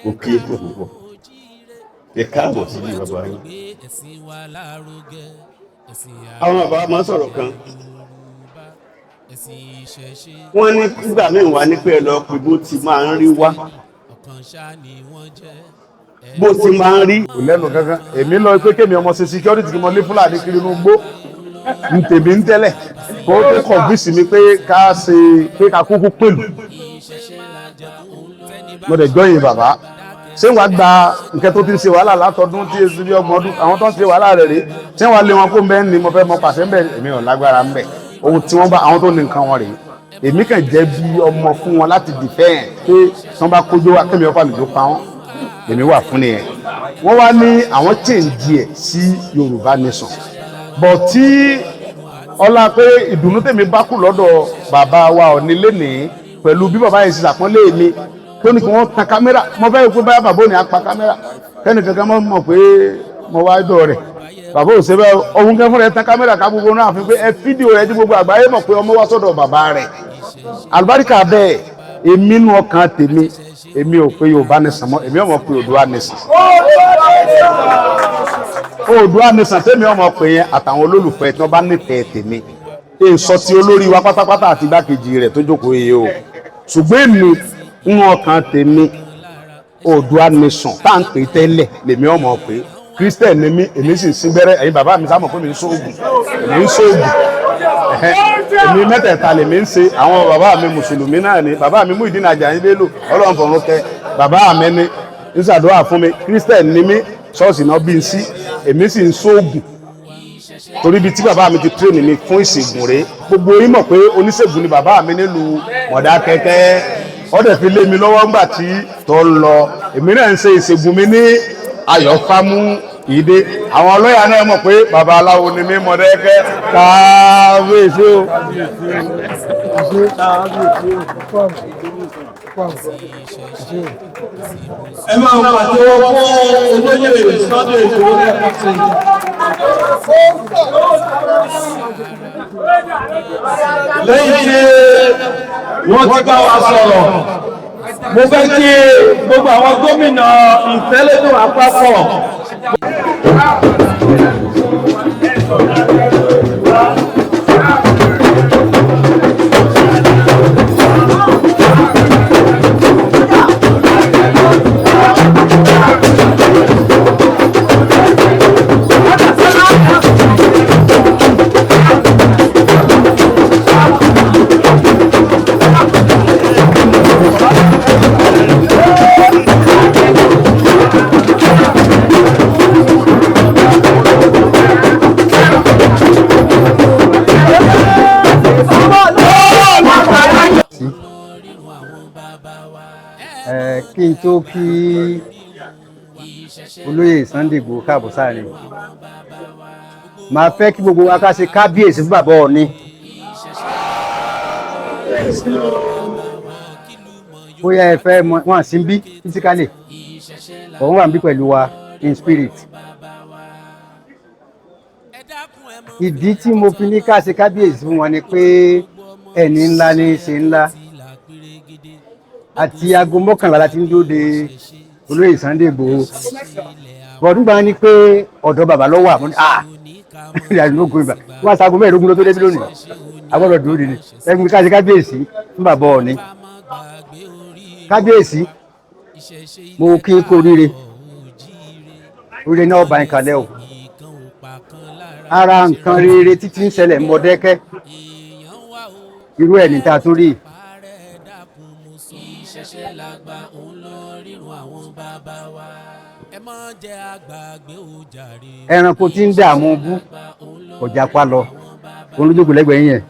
A: Òkè púpọ̀. Ẹ káàbọ̀ sí ilé bàbá yín. Àwọn bàbá máa sọ̀rọ̀ kan. Wọ́n ní nígbà míì wá ní pé ẹ lọ pé bó ti máa ń rí wá. Bó ti máa ń rí. Kò lẹ́nu kankan. Èmi lọ pé kémi ọmọ ṣe security kí mo lé Fúlàní kiri inú gbó. Ntèmi ń tẹ́lẹ̀. Kó tó kọ̀ǹfìsì mi pé ká ṣe pé ká kúkú pẹ̀lú. Mo dẹ̀ jọyìn bàbá. Ṣé wàá gba nǹkan tó ti ń ṣe wàhálà látọdún tí èsì bí ọgbọ̀n ọdún àwọn tó ń ṣe wàhálà rẹ̀ rí ṣé wàá lé wọn kó ń bẹ́ẹ̀ ni mo fẹ́ mọ pàṣẹ ń bẹ̀ èmi ò lágbára ń bẹ̀ ohun tí wọ́n bá àwọn tó ní nǹkan wọn rèé èmi kàn jẹ́ bí ọmọ fún wọn láti dìfẹ́ẹ̀ pé wọ́n bá kójú wa kémi ọ̀pá mi tó pa wọ́n èmi wà fún nìyẹn. Wọ́n wá ní àwọn change ẹ̀ sí Yorùbá nation bọ̀ tí ọlá pé ìdùnnú tèmi bá kù lọ́dọ̀ bàbá wa Ọọ̀ni lénìí pẹ̀lú bí bàbá yẹn ṣe ṣàpọ́nlé mi tó ní kí wọ́n tan kámẹ́rà mo fẹ́ pé báyà bàbá ò ní apá kámẹ́rà kẹ́ni kankan mọ̀ pé mo wá dọ̀ rẹ̀ bàbá ò ṣe bẹ́ẹ̀ ọ̀hún kẹ́fún rẹ̀ tan kámẹ́rà ká gbogbo náà fi pé ẹ fídíò rẹ̀ tí gbogbo àgbáyé mọ̀ pé ọmọ wá sọ́dọ̀ bàbá rẹ̀ àlùbáríkà bẹ́ẹ̀ èmi nú ọkàn tèmi èmi ò pé Yorùbá nìsan mọ́ èmi ò mọ̀ pé Oòduà nìsan Oòduà nìsan tèmi ò mọ̀ pé yẹn àtàwọn olólùfẹ́ tí wọ́n bá nífẹ̀ẹ́ tèmi èso tí olórí wa pátápátá àti igbákejì rẹ̀ tó jókòó yìí o ṣùgbọ́n èmi nínú ọkàn tèmi Oòduà nation tá à ń pè tẹ́lẹ̀ lèmi ọmọ pé Christian ni mí èmi sì ń sín gbẹ́rẹ́ ẹ̀yin bàbá mi sábà pé mi ń sóògùn èmi ń sóògùn èmi mẹ́tẹ̀ẹ̀ta lèmi ń ṣe àwọn bàbá mi mùsùlùmí náà ni bàbá mi Muyideen Àjàyí Bello Ọlọ́run fọ̀run kẹ́ bàbá mi ní ń ṣàdúrà fún mi Christian ni mí ṣọ́ọ̀ṣì náà bí n sí èmi sì ń sóògùn torí ibi tí bàbá mi ti tírèènì mi fún ìṣègùn rèé gbogbo yín mọ̀ pé oníṣègùn ni bàbá mi nílùú Mọ̀dákẹ́kẹ́ ó dẹ̀ fi lé mi lọ́wọ́ ńgbà tí tó ń lọ èmi náà ń ṣe ìṣègùn mi ní Ayọ̀fámú ìdè àwọn lọ́yà náà mọ̀ pé bàbá aláwo ni mí Mọdákẹ́kẹ́ kábíyèsí o.
B: ẹ máa wà tí wọ́n fún olóyè Sunday Igboho lẹ́kọ̀ọ́ lẹ́yìn tí wọ́n ti bá wa sọ̀rọ̀ mo fẹ́ kí gbogbo àwọn gómìnà ìfẹ́lẹ́dùn àpapọ̀.
J: kí n tó kí olóyè Sunday Igboho káàbọ̀ sáàrin máa fẹ́ kí gbogbo wa ká ṣe kábíyèsí fún bàbá Ọọ̀ni bóyá ẹ fẹ́ wọn sí bí physically òun wà ń bí pẹ̀lú wa in spirit. Ìdí tí mo fi ní ká ṣe kábíyèsí fún wọn ni pé ẹni ńlá ní í ṣe ńlá àti aago 11 láti ń dúró de olóyè Sunday Igboho bọ̀dún gbà ní pé ọ̀dọ̀ bàbá lọ́wọ́ àmọ́ ní ìyàlógún ìgbà wọ́n ṣaago 15 ló tó débi lónìí agbọ́dọ̀ dúró de ni ẹgbẹ́ ká ṣe kábíyèsí fún bàbá Ọọ̀ni. Kábíyèsí mo kí kó oríire oríire náà bá ń kalẹ̀ o ara nǹkan rere títí ń ṣẹlẹ̀ Mọdákẹ́kẹ́ irú ẹ̀ ní ta tún rí ẹranko tí ń dààmú bú ọjà pa lọ olójókòó lẹ́gbẹ̀ẹ́ yẹn.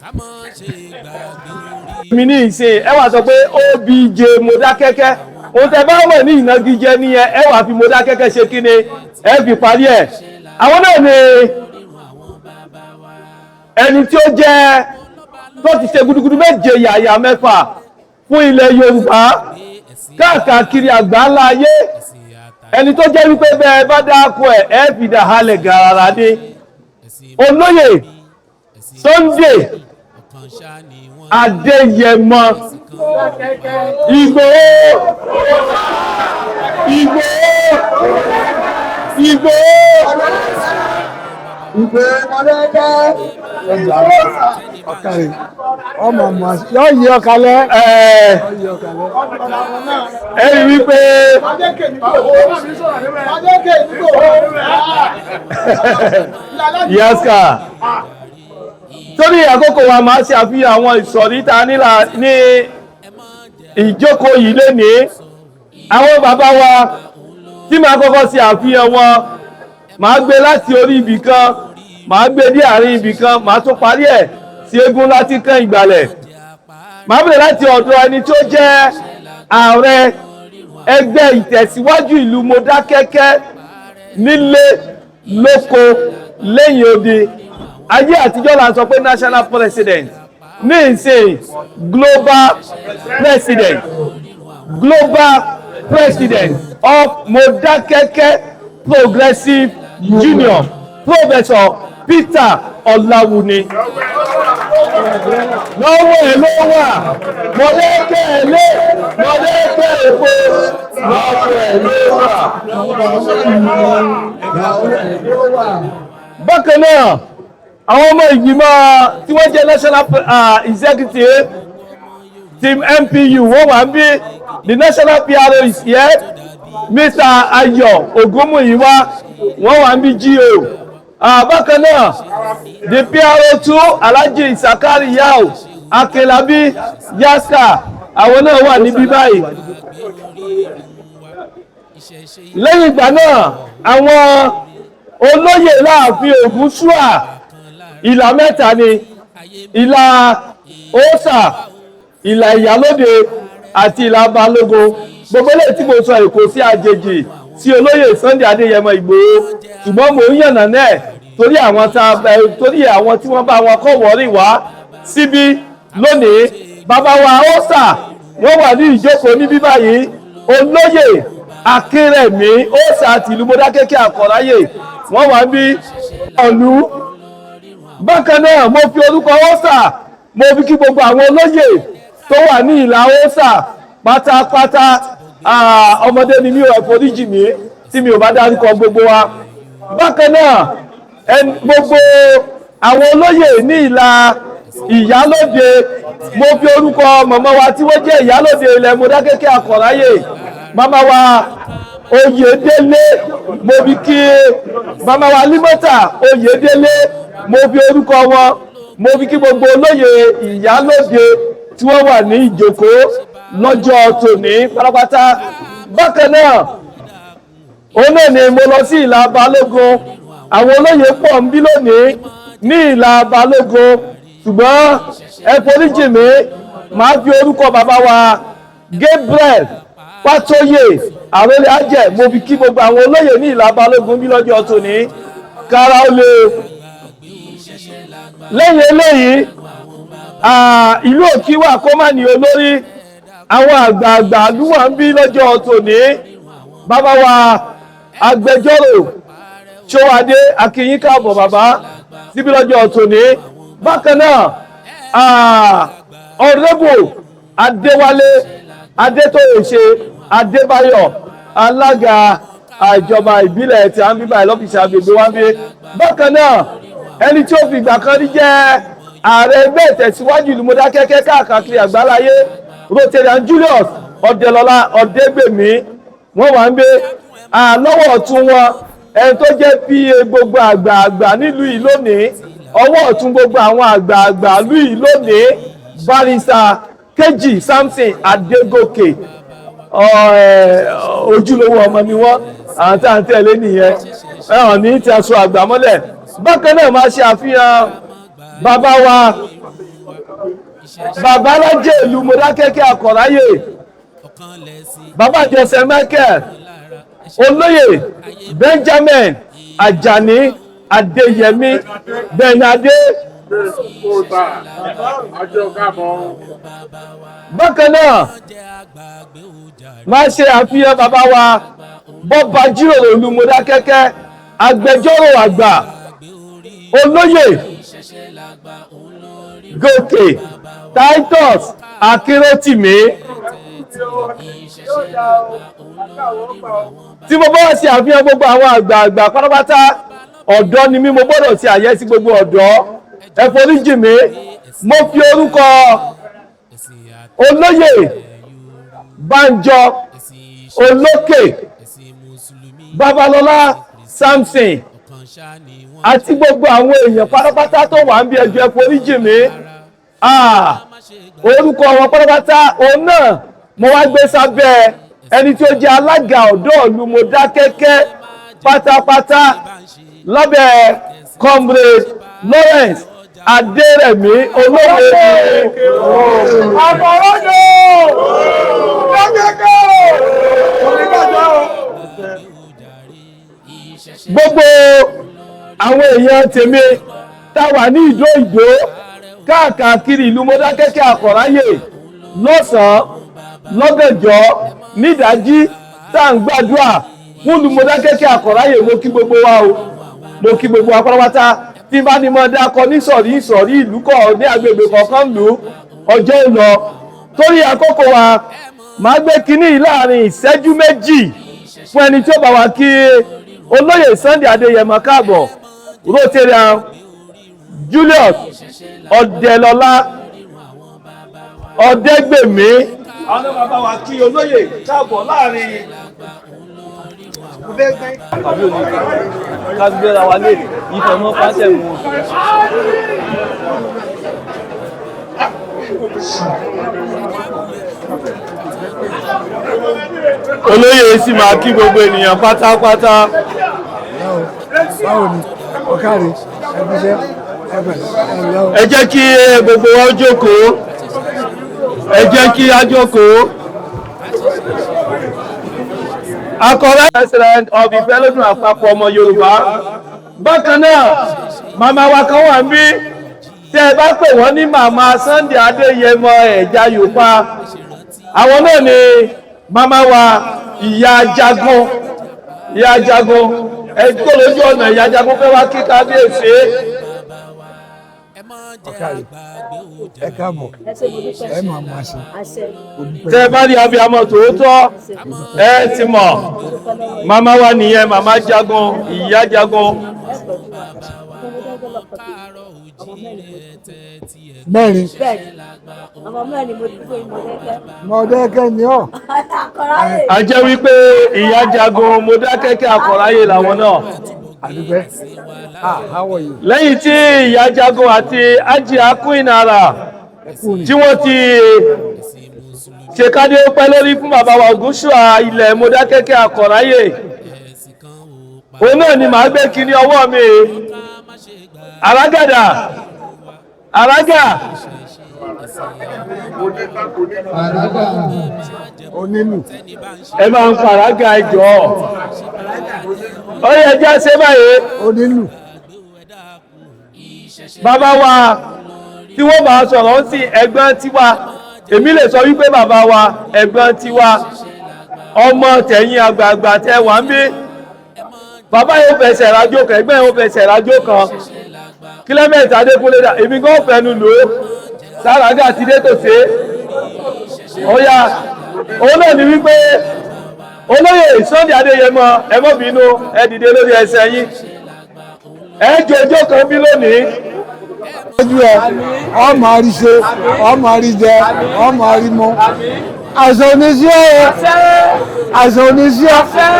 C: mi ní ìsìn ẹ wá sọ pé OBJ Mọdákẹ́kẹ́ ohun tẹ bá wọ̀ ní ìnagijẹ nìyẹn ẹ wá fi Mọdákẹ́kẹ́ ṣe kí ni ẹ fi parí ẹ̀ àwọn náà ni ẹni tí ó jẹ́ tó ti ṣe gudugudu méje yàyà mẹ́fà fún ilẹ̀ Yorùbá káàkiri àgbáńlá ayé ẹni tó jẹ́ wípé bẹ́ẹ̀ bá dáko ẹ̀ fi dà halẹ̀ gàràrà dé olóyè Sunday Adéyẹmọ Ìgbòho
D: ọkàrí ọmọ ọmọ yóò yí ọkàlẹ
C: ẹ̀rí wípé yẹ́sà torí àkókò wa máa ṣe àfihàn àwọn ìsọ̀rí ta ní ìjókòó yìí lénìí àwọn bàbá wa tí màá kọ́kọ́ ṣe àfihàn wọn màá gbé láti orí ibì kan màá gbé dé àárín ibì kan màá tún parí ẹ̀ sí eégún láti kán ìgbàlẹ̀ màá bẹ̀rẹ̀ láti ọ̀dọ̀ ẹni tó jẹ́ ààrẹ ẹgbẹ́ ìtẹ̀síwájú ìlú Mọdákẹ́kẹ́ nílé lóko lẹ́yìn odi ayé àtijọ́ là ń sọ pé national president ní ìsìn global president of Mọdákẹ́kẹ́ Progressive Union Professor Peter Ọláwùní lọ́wọ́ ẹ̀ ló wà Mọdákẹ́kẹ́ lé Mọdákẹ́kẹ́ èpo lọ́wọ́ ẹ̀ ló wà. Bákan náà àwọn ọmọ ìgbìmọ̀ tí wọ́n jẹ́ national executive team MPU wọ́n wà ń bí the national PRO is here Mr. Ayọ̀ Ògúnmúyìwá wọ́n wà ń bí GO. Bákan náà the PRO2 Alhaji Isakari Yao Akelabi Yaska àwọn náà wà níbí báyìí. Lẹ́yìn ìgbà náà àwọn olóyè láàfin Ògúnṣúà ìlà mẹ́ta ni ìlà Òòṣà ìlà Ìyálóde àti ìlà Balógun gbogbo lè tí mo sọ èkó sí àjèjì sí olóyè Sunday Adéyẹmọ Ìgbòho ṣùgbọ́n mò ń yànnà náà torí àwọn tí wọ́n bá wọn kọ́ wọ́rí wá síbí lónìí. Bàbá wa Ósà wọ́n wà ní ìjókòó níbí báyìí. Olóyè Akínrẹ̀mí Ósà tìlú Mọdákẹ́kẹ́ Àkọ̀ráyè wọ́n wà bí ọ̀lú. Bákan náà mo fi orúkọ Ósà mo fi kí gbogbo àwọn olóyè tó wà ní ìlà Ósà pátápátá. Ọmọdé ni mi ò foríjì mí tí mi ò bá dárúkọ gbogbo wa. Bákan náà gbogbo àwọn olóyè ní ìlà Ìyálóde mo fi orúkọ màmá wa tí wọ́n jẹ́ Ìyálóde ilẹ̀ Mọdákẹ́kẹ́ Àkọ̀ráyè màmá wa Oyèdélé mo fi kí màmá wa Límọ́tà Oyèdélé mo fi orúkọ wọn mo fi kí gbogbo olóyè Ìyálóde tí wọ́n wà ní ìjókòó lọ́jọ́ tòní pátápátá. Bákan náà òun náà ni mo lọ sí ìlà Balógun. Àwọn olóyè pọ̀ ń bí lónìí ní ìlà Balógun ṣùgbọ́n ẹ foríjì mi máa fi orúkọ bàbá wa Gabriel Pátóyè Àrólé Ajẹ́ mo fi kí gbogbo àwọn olóyè ní ìlà Balógun bí lọ́jọ́ tòní kára ó lè. Lẹ́yìn eléyìí ìlú Òkìwà kó má ní olórí àwọn àgbààgbà lúwà ń bí lọ́jọ́ tòní. Bàbá wa agbẹjọ́rò Ṣówádé akíyín káàbọ̀ bàbá síbí lọ́jọ́ tòní. Bákan náà ọ̀rẹ́bù Adéwálé Adétóyèṣe Adébáyọ̀ alága ìjọba ìbílẹ̀ tí a ń bíbá ìlọ́fíìsì agbègbè wá ń bí. Bákan náà ẹni tí ó fi ìgbà kan rí jẹ́ ààrẹ ẹgbẹ́ ìtẹ̀síwájú ìlú Mọdákẹ́kẹ́ káàkiri àgbáláyé Rotarian Julius Ọ̀dẹ́lọ́lá Ọ̀dẹ́gbèmí wọ́n wà ń gbé lọ́wọ́ ọ̀tún wọn ẹni tó jẹ́ PA gbogbo àgbààgbà nílùú yìí lónìí ọwọ́ ọ̀tún gbogbo àwọn àgbààgbà ìlú yìí lónìí Barrister Kejì Samson Adégòkè ojúlówó ọmọ ni wọ́n àwọn tí a ń tẹ̀lé nìyẹn ẹ̀hàn ní ti aṣọ àgbà mọ́lẹ̀. Bákan náà máa ṣe àfihàn bàbá wa bàbá alájẹ ìlú Mọdákẹ́kẹ́ Àkọ̀ráyè bàbá Joseph Michael olóyè Benjamin Ajani Adéyẹmí Bẹ̀nadé. Bákan náà máa ṣe àfihàn bàbá wa bọ́ba jíròrò ìlú Mọdákẹ́kẹ́ agbẹjọ́rò àgbà olóyè Gòkè Titus Akínrótìmí. Tí mo bá wá ṣe àfihàn gbogbo àwọn àgbààgbà pátápátá ọ̀dọ́ ni mí mo gbọ́dọ̀ ṣe àyẹ́sí gbogbo ọ̀dọ́ ẹ foríjì mi mo fi orúkọ olóyè Bánjọ Olókè Babalọ́lá Samson àti gbogbo àwọn èèyàn pátápátá tó wà ń bí ẹjọ́ ẹ foríjì mi orúkọ wọn pátápátá òun náà mo wá gbé sábẹ́ ẹni tí ó jẹ́ alága ọ̀dọ́ ìlú Mọdákẹ́kẹ́ pátápátá lábẹ́ Comrade Lawrence Adérẹ̀mí olóògbé àmọ̀rọ́dọ̀ Mọdákẹ́kẹ́ gbogbo àwọn èèyàn tèmi táwà ní Ìdó káàkiri ìlú Mọdákẹ́kẹ́ Àkọ̀ráyè lọ́sàn-án lọ́gànjọ́ nídàájí tá à ń gbàdúrà fún ìlú Mọdákẹ́kẹ́ Àkọ̀ráyè mo kí gbogbo wa o mo kí gbogbo wa pátápátá tí bá ní mọ́ dákọ ní ìsọ̀rí ìlú kọ̀ ní agbègbè kọ̀ọ̀kan lù ọjọ́ ìlọ torí àkókò wa máa gbé kinní láàrin ìṣẹ́jú méjì fún ẹni tí ó bá wa kí olóyè Sunday Adéyẹmọ káàbọ̀ Rotarian Julius Ọ̀dẹ́lọ́lá Ọ̀dẹ́gbèmí àwọn bàbá wa kí olóyè káàbọ̀ láàrin kágbéra wa lè ìfẹ̀mọ́ pàṣẹ wọn. Olóyè sì máa kí gbogbo ènìyàn pátápátá.
D: Báwo ni ọ̀kárí ẹgbẹ́sẹ̀
C: ẹ jẹ́ kí gbogbo wa jókòó ẹ jẹ́ kí a jókòó. akọ̀rẹ́ president of ìfẹ́lódún àpapọ̀ ọmọ Yorùbá. Bákan náà màmá wa kan wà ń bí tẹ́ ẹ bá pè wọ́n ní màmá Sunday Adéyẹmọ ẹ̀já Yorùbá. Àwọn náà ni màmá wa ìyá Jagun ẹ tó lójú ọ̀nà ìyá Jagun fẹ́ wá kí kábíyèsí.
D: ẹ káàbọ̀ ẹ máa máa ṣe.
C: Tẹ́ bá rí abiyamọ tòótọ́ ẹ ti mọ̀ màmá wa nìyẹn màmá Jagun ìyá Jagun.
D: mẹ́rin Mọ̀dákẹ́kẹ́ ni ọ́.
C: A jẹ́ wípé ìyá Jagun Mọ̀dákẹ́kẹ́ Akọ̀ráyè làwọn náà.
D: Àdúgbẹ́. How are you?
C: Lẹ́yìn tí ìyá Jagun àti Ajia Queen Ara tí wọ́n ti ṣe kádé pẹ́ lórí fún bàbá wa Ògúnṣùà ilẹ̀ Mọ̀dákẹ́kẹ́ Akọ̀ráyè. Òun náà ni màá gbé kíní ọwọ́ mi. Àrágàdà.
D: Onílù.
C: Ẹ máa ń fàrágà ẹjọ́. Ó yẹ jẹ́ ṣe báyìí.
D: Onílù.
C: Bàbá wa tí wọ́n bá sọ̀rọ̀ sí ẹ̀gbọ́n tiwa. Èmi lè sọ wípé bàbá wa ẹ̀gbọ́n tiwa. Ọmọ tẹ̀yìn àgbààgbà tẹ wà ń bí. Bàbá yóò fẹsẹ̀ rájò kan, ẹgbẹ́ yóò fẹsẹ̀ rájò kan. Kílẹ́mẹ̀tì Adékúnlé dà, èmi gan fẹnu lò ó. Sàràgà ti dé tòṣe. Ọ̀ya, òun náà ni wípé olóyè Sunday Adéyẹmọ ẹ má bínú ẹ dìde lórí ẹsẹ̀ yín. Ẹ jọjọ́ kan bí lónìí.
D: Ojú ẹ, ọmọ àrí ṣe, ọmọ àrí jẹ, ọmọ àrí mọ. Àìsàn oníṣẹ́ ẹ̀, àìsàn oníṣẹ́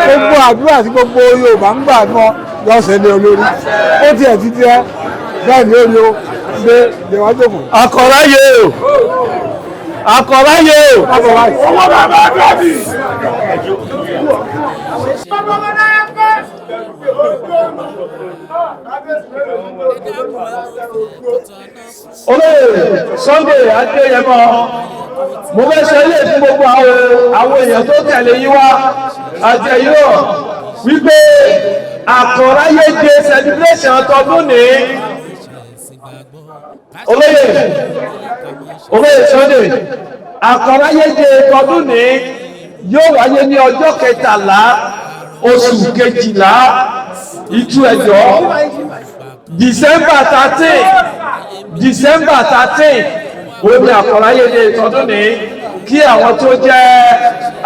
D: gbogbo àdúrà tí gbogbo Yorùbá ń gbà náà lọ́sẹ̀ lé olórí. Ó tiẹ̀ ti jẹ́ bẹ́ẹ̀ ni ó lo gbé ìdèwájú fún.
C: Akọ̀ráyè o. Akọ̀ráyè o.
E: Ọmọ bàbá Gàdí.
C: Olóyè Sunday Adéyẹmọ mo fẹ́ sọ ilé fún gbogbo àwọn èèyàn tó tẹ̀lé yín wá àtẹ̀yọ́ wípé Akọ̀ráyè Day celebration tọdún ní olóyè Sunday Akọ̀ráyè Day tọdún ní yóò wáyé ní ọjọ́ 13 oṣù 12 ìtú ẹ̀jọ́ December 13 ó ní Akọ̀ráyè Day tọdún ní kí àwọn tó jẹ́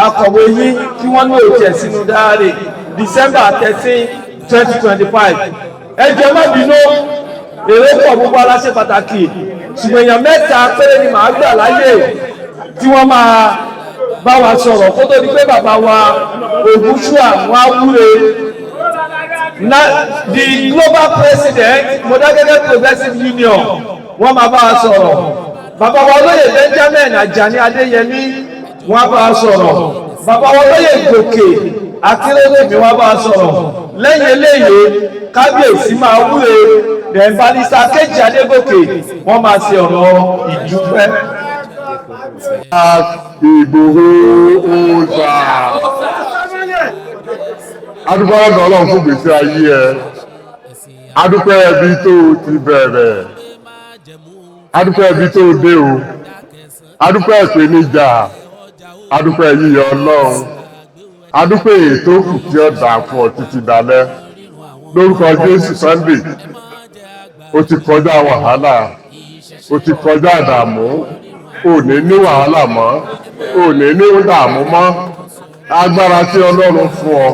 C: akọ̀wé yín kí wọ́n ní òjẹ̀ sínú dáre December 13, 2025. Ẹ jẹ́ má bínú èrè pọ̀ gbogbo aláṣẹ pàtàkì ṣùgbọ́n èèyàn mẹ́ta péré ni màá gbà láyè tí wọ́n máa bá wa sọ̀rọ̀ kó tó di pé bàbá wa Ògúnṣùà wọn á wúre. The global president Mọ̀dákẹ́kẹ́ Progressive Union wọ́n máa bá wa sọ̀rọ̀. Bàbá wa olóyè Benjamin Ajani Adéyẹmí wọ́n á bá wa sọ̀rọ̀. Bàbá wa olóyè Gòkè Akérèdọ́lù wọ́n á bá wa sọ̀rọ̀. Lẹ́yìn eléyìí kábíyèsí máa wúre Barrister Kejì Adégòkè wọ́n máa ṣe ọ̀rọ̀ ìdúpẹ́.
E: Ìgbòho òòṣà. Adúpẹ́ ọ̀dọ̀ Ọlọ́run fún gbèsè ayé ẹ. Adúpẹ́ ẹbí tó ti bẹ̀rẹ̀. Adúpẹ́ ẹbí tó dé o. Adúpẹ́ ìpèníjà. Adúpẹ́ yíyọ Ọlọ́run. Adúpẹ́ ètò kù tí ó dà fún ọ títí dalẹ́. Lórúkọ Jésù Sunday. O ti kọjá wàhálà. O ti kọjá ìdààmú. O ní ní wàhálà mọ́. O ní ní ìdààmú mọ́. Agbára tí Ọlọ́run fún ọ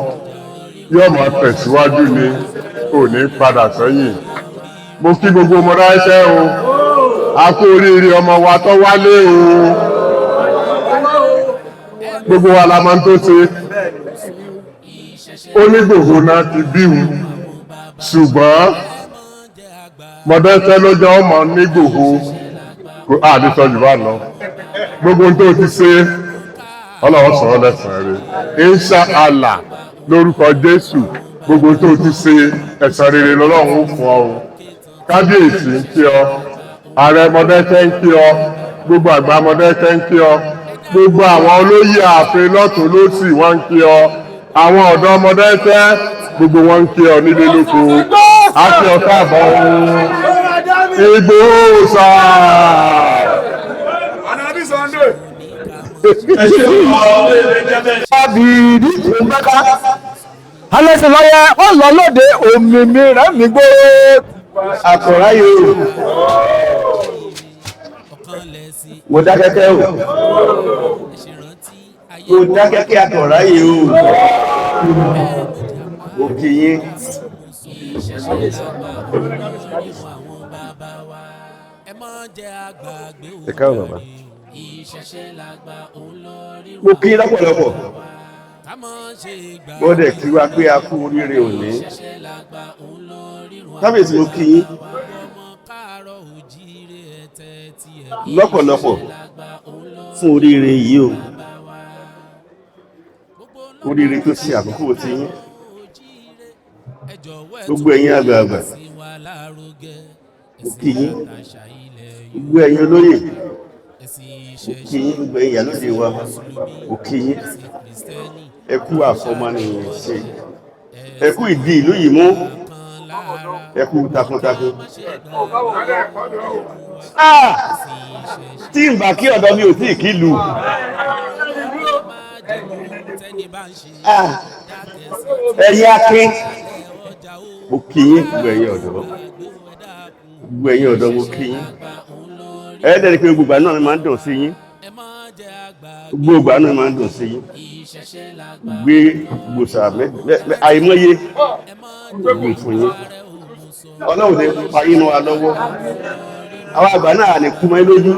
E: yóò máa tẹ̀síwájú ni ò ní padà sẹ́yìn. Mo kí gbogbo ọmọ ráṣẹ́ o, a kú oríire ọmọ wa tó wálé o. Gbogbo wa la máa ń tó ṣe. Ó ní gbogbo náà ti bíwu, ṣùgbọ́n Mọ̀dákẹ́kẹ́ lọ́jọ́ ọmọ ní gbogbo àdìsọ́jú bá lọ. Gbogbo tó ti ṣe Ọlọ́run sọ̀rọ̀ lẹ́sàn-án rẹ̀. Insha Allah. Lórúkọ Jésù gbogbo tó ti ṣe ẹ̀san rere lọ́lọ́run fún ọ. Kábíyèsí ń kí ọ, ààrẹ Mọ̀dákẹ́kẹ́ ń kí ọ, gbogbo àgbà Mọ̀dákẹ́kẹ́ ń kí ọ, gbogbo àwọn olóyè ààfin lọ́tún lósì wọ́n ń kí ọ. àwọn ọ̀dọ́ ọmọdé tẹ́ gbogbo wọn ń kí ọ nílé lóko àti ọ̀ká àbọ̀ Ìgbòho sà.
D: Àbìdí ìgbẹ́ká. Alẹ́sìn lọ́yẹ, ó lọ lóde òmìnir rẹ̀ mi gbó.
I: Àkọ̀rá yóò. Mo dákẹ́kẹ́ o. Mo dákẹ́kẹ́ àkọ̀rá yóò. Mo kì í.
A: Ẹ káàbọ̀ bàbá.
I: Mo kí í lọ́pọ̀lọpọ̀. Mo dẹ̀ kí wá pé a kú oríire òní. Kábíyèsí mo kí í lọ́pọ̀lọpọ̀ fún oríire yìí o. Oríire tó ṣe àkókò ti yín. Gbogbo ẹ̀yin àgbààgbà. Mo kí yín. Gbogbo ẹ̀yin olóyè. Mo kí yín. Gbogbo ẹ̀yin ìyálóde wa. Mo kí yín. Ẹ kú àfọmọ́nìyàn ṣe. Ẹ kú ìdí ìlú yìí mú. Ẹ kú takuntakun. Tí n bá kí ọ̀dọ́ mi ò tí ì kí lù. Ẹ̀yin akin. Mo kí yín gbogbo ẹ̀yin ọ̀dọ́. Gbogbo ẹ̀yin ọ̀dọ́ mo kí yín. Ẹ̀ẹ́dẹ̀rẹ̀ pé gbogbo àná mi máa ń dùn sí yín. Gbogbo àná mi máa ń dùn sí yín. Gbé gbòsà àìmọye gbogbo fún yín. Ọlọ́run lè pa inú wa lọ́wọ́. Àwọn àgbà náà ní kú mọ́ lójú.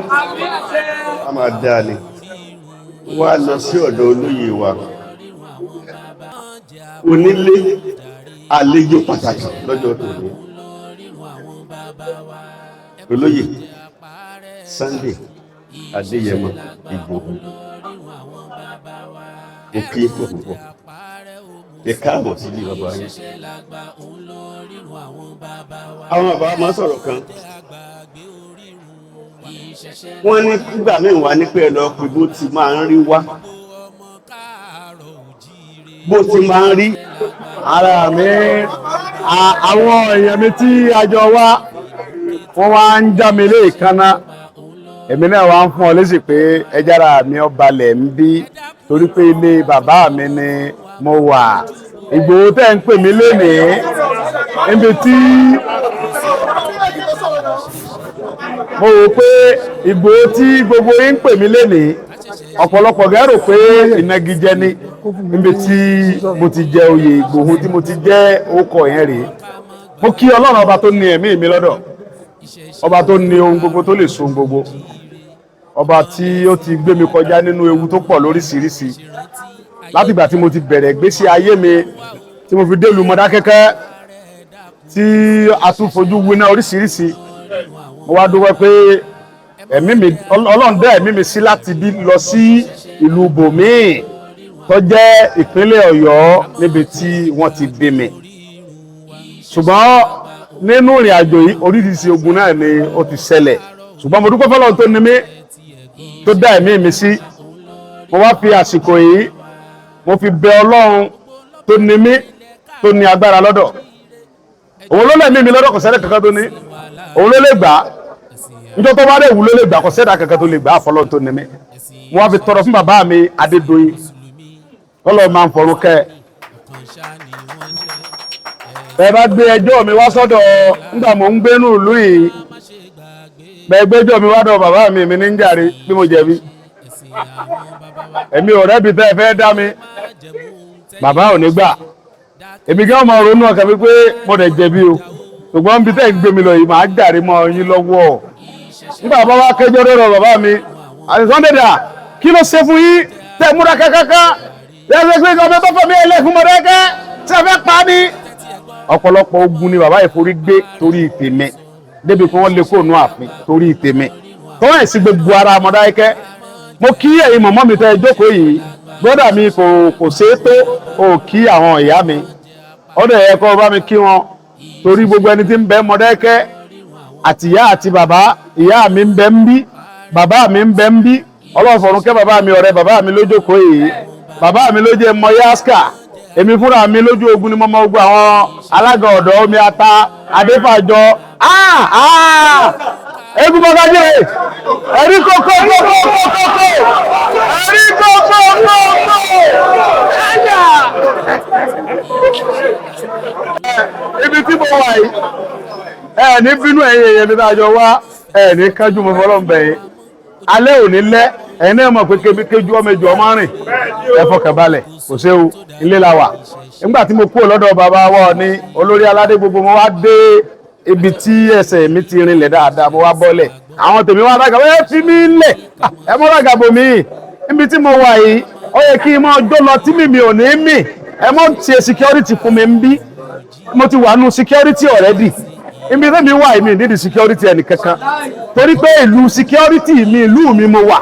I: A máa dáa ni. Wọ́n á lọ sí ọ̀dọ̀ olóyè wa. Onílé àlejò pàtàkì lọ́jọ́ tòní. Olóyè Sunday Adéyẹmọ Ìgbòho. Mo kí í púpọ̀. Ẹ káàbọ̀ sí ilé bàbá yín. Àwọn bàbá máa sọ̀rọ̀ kan. Wọ́n ní nígbà míì wá ní pé ẹ lọ pé bó ti máa ń rí wá. Bó ti máa ń rí.
D: Ara mi, àwọn èèyàn mi tí a jọ wá, wọ́n wá ń já mi lé ìkànnà. Èmi náà wá ń fún ọ lésì pé ẹjára mi ó balẹ̀ ń bí torí pé ilé bàbá mi ni mo wà. Ìgbòho tẹ́ ń pè mí lénìí níbi tí mo rò pé Ìgbòho tí gbogbo yín ń pè mí lénìí ọ̀pọ̀lọpọ̀ gẹ́ rò pé ìnagijẹ ni níbi tí mo ti jẹ oyè Ìgbòho tí mo ti jẹ́ orúkọ yẹn rèé. Mo kí Ọlọ́run ọba tó ní ẹ̀mí mi lọ́dọ̀, ọba tó ní ohun gbogbo tó lè so ohun gbogbo, ọba tí ó ti gbé mi kọjá nínú ewu tó pọ̀ lóríṣiríṣi látìgbà tí mo ti bẹ̀rẹ̀ ìgbésí ayé mi tí mo fi délùú Mọdákẹ́kẹ́ tí a tún fojú winá oríṣiríṣi. Mo wá dúpẹ́ pé ẹ̀mí mi Ọlọ́run dá ẹ̀mí mi sí láti bí lọ sí ìlú bòmíì tó jẹ́ ìpínlẹ̀ Ọ̀yọ́ níbi tí wọ́n ti bí mi. Ṣùgbọ́n nínú ìrìn àjò yìí oríṣiríṣi ogun náà ni ó ti ṣẹlẹ̀. Ṣùgbọ́n mo dúpẹ́ fọ́lọ́run tó ní mi tó dá ẹ̀mí mi sí. Mo wá fi àsìkò yìí mo fi bẹ Ọlọ́run tó ní mi tó ní agbára lọ́dọ̀. Òun ló lẹ̀mí mi lọ́dọ̀ kò sẹ́dá kankan tó ní. Òun ló lè gbà á. Níjọ́ tó bá dé wù ló lè gbà kò sẹ́dá kankan tó lè gbà á fọ́lọ́run tó ní mi. Mo wá fi tọrọ fún bàbá mi Adédoyin. Ọlọ́run máa ń fọ̀run kẹ́. Bẹ́ẹ̀ bá gbé ẹjọ́ mi wá sọ́dọ̀ nígbà mò ń gbénú ìlú yìí. Bẹ́ẹ̀ gbẹ́jọ́ mi wá dọ̀ bàbá mi ní ń jàre bí mo jẹ̀bi. Èmi ò rẹ́bi tẹ́ ẹ fẹ́ dá mi. Bàbá ò ní gbà. Èmi kí wọ́n máa ronú ọkàn mi pé mo dẹ̀ jẹ̀bi o. Ṣùgbọ́n bí tẹ́ ń gbé mi lọ yìí máa jàre mọ́ yín lọ́wọ́. Nígbà bá wá kẹjọ́ lọ́rọ̀ bàbá mi. Àti Sunday dà kí ló ṣe fún yín tẹ́ múra kankan. Lẹ́sẹ̀ pé ọbẹ̀ tó fọ́ mi ẹlẹ́fún Mọdákẹ́kẹ́ tí a fẹ́ pa ni. Ọ̀pọ̀lọpọ̀ ogun ni bàbá ìforí gbé torí ìtèmẹ́ débi pé wọ́n lè kóònù ààfin torí ìtèmẹ́ tó wọ́n sì gbogbo ara Mọdákẹ́kẹ́. Mo kí ẹ̀yin mọ̀mọ́ mi tẹ́ jókòó yìí brọ́dà mi kò ṣeé tó o kí àwọn ìyá mi ọ̀dọ̀ ẹ̀ kọ́ bá mi kí wọn torí gbogbo ẹni tí ń bẹ Mọdákẹ́kẹ́ àti ìyá àti bàbá ìyá mi ń bẹ ń bí bàbá mi ń bẹ ń bí Ọlọ́run fọ̀run kẹ́ bàbá mi ọ̀rẹ́ bàbá mi ló jókòó yìí bàbá mi ló jẹ́ mọ yáskà
A: èmi fúnra mi lójú ogun ni mo mọ ogun àwọn alága ọ̀dọ́ omi ata adéfàjọ egun mọ́gájé ẹ̀rí kókó ẹ̀rí kókó ibi tí mo wà yìí ní bínú ẹ̀yìn èyàn nígbà àjọ wá ní kájú mọ́ fọlọ́m̀bẹ̀ yìí alẹ́ òní lẹ́ ẹ̀yin náà mọ̀ pé kéjú ọmọ ìjọ ọmọ rìn ẹ fọkàn balẹ̀ kò séwu ilé la wà nígbà tí mo kúrò lọ́dọ̀ bàbá wa ní olórí aládé gbogbo mo wá dé ibi tí ẹsẹ̀ mi ti rinlẹ̀ dáadáa mo wá bọ́lẹ̀ àwọn tèmi wá dága ẹ fi mí lẹ̀ ẹ mọ́ dága bò mí níbi tí mo wà yìí ó yẹ kí n mọ́ ọjọ́ lọ tí mímì ò ní mì ẹ mọ́ ṣe security fún mi ń bí mo ti wà nù security already ibi tí mi wà yìí mi ní di security ẹnì kankan torí pé ìlú security mi ìlú mi mo wà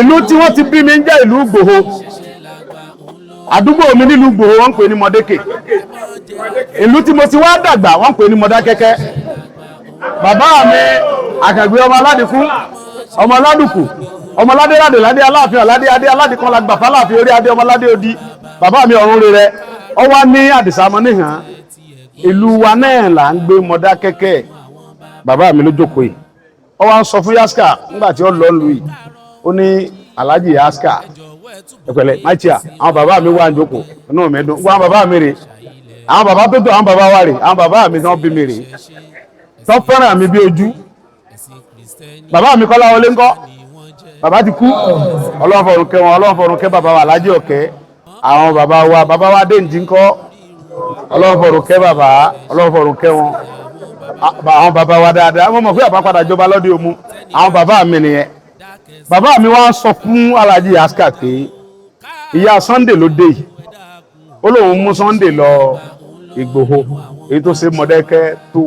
A: ìlú tí wọ́n ti bí mi ń jẹ́ ìlú Ìgbòho àdúgbò mi nílùú Ìgbòho wọ́n ń pè ní Mọ̀dékè ìlú tí mo ti wá dàgbà wọ́n ń pè ní Mọ̀dákẹ́kẹ́ bàbá mi Àkàngbé ọmọ aládìkú ọmọ aládùkù ọmọ aládéládé ládé aláàfin aládé adé aládìkan la gbàfà láàfin orí adé ọmọ aládé odi bàbá mi ọ̀run rere ọ wá ní Àdìsá mọ́ níhàn ìlú wa náà là ń gbé Mọ̀dákẹ́kẹ́ bàbá mi ló jókòó yìí ọ wá ń sọ fún Yaska nígbà tí ó lọ lù yìí ó ní Alhaji Yaska ẹ̀pẹ̀lẹ̀ máìtíà àwọn bàbá mi wà ń jókòó inú mi dùn wọ́n bàbá mi rè àwọn bàbá tó tó àwọn bàbá wa rè àwọn bàbá mi tán bí mi rè tó fẹ́ràn mi bí ojú bàbá mi Kọ́lá Wọlé ńkọ́ bàbá ti kú Ọlọ́run fọ̀run kẹ́ wọn Ọlọ́run fọ̀run kẹ́ bàbá wa Alhaji Ọ̀kẹ́ àwọn bàbá wa Dénjì ńkọ́ Ọlọ́run fọ̀run kẹ́ bàbá Ọlọ́run fọ̀run kẹ́ wọn àwọn bàbá wa dáadáa wọ́n mọ̀ pé àbá padà jọba lọ́dẹ òmu àwọn bàbá mi nìyẹn bàbá mi wá sọ fún Alhaji Yaska pé ìyá Sunday ló dé yìí ó lóun mú Sunday lọ Ìgbòho èyí tó ṣe Mọ̀dákẹ́kẹ́ tó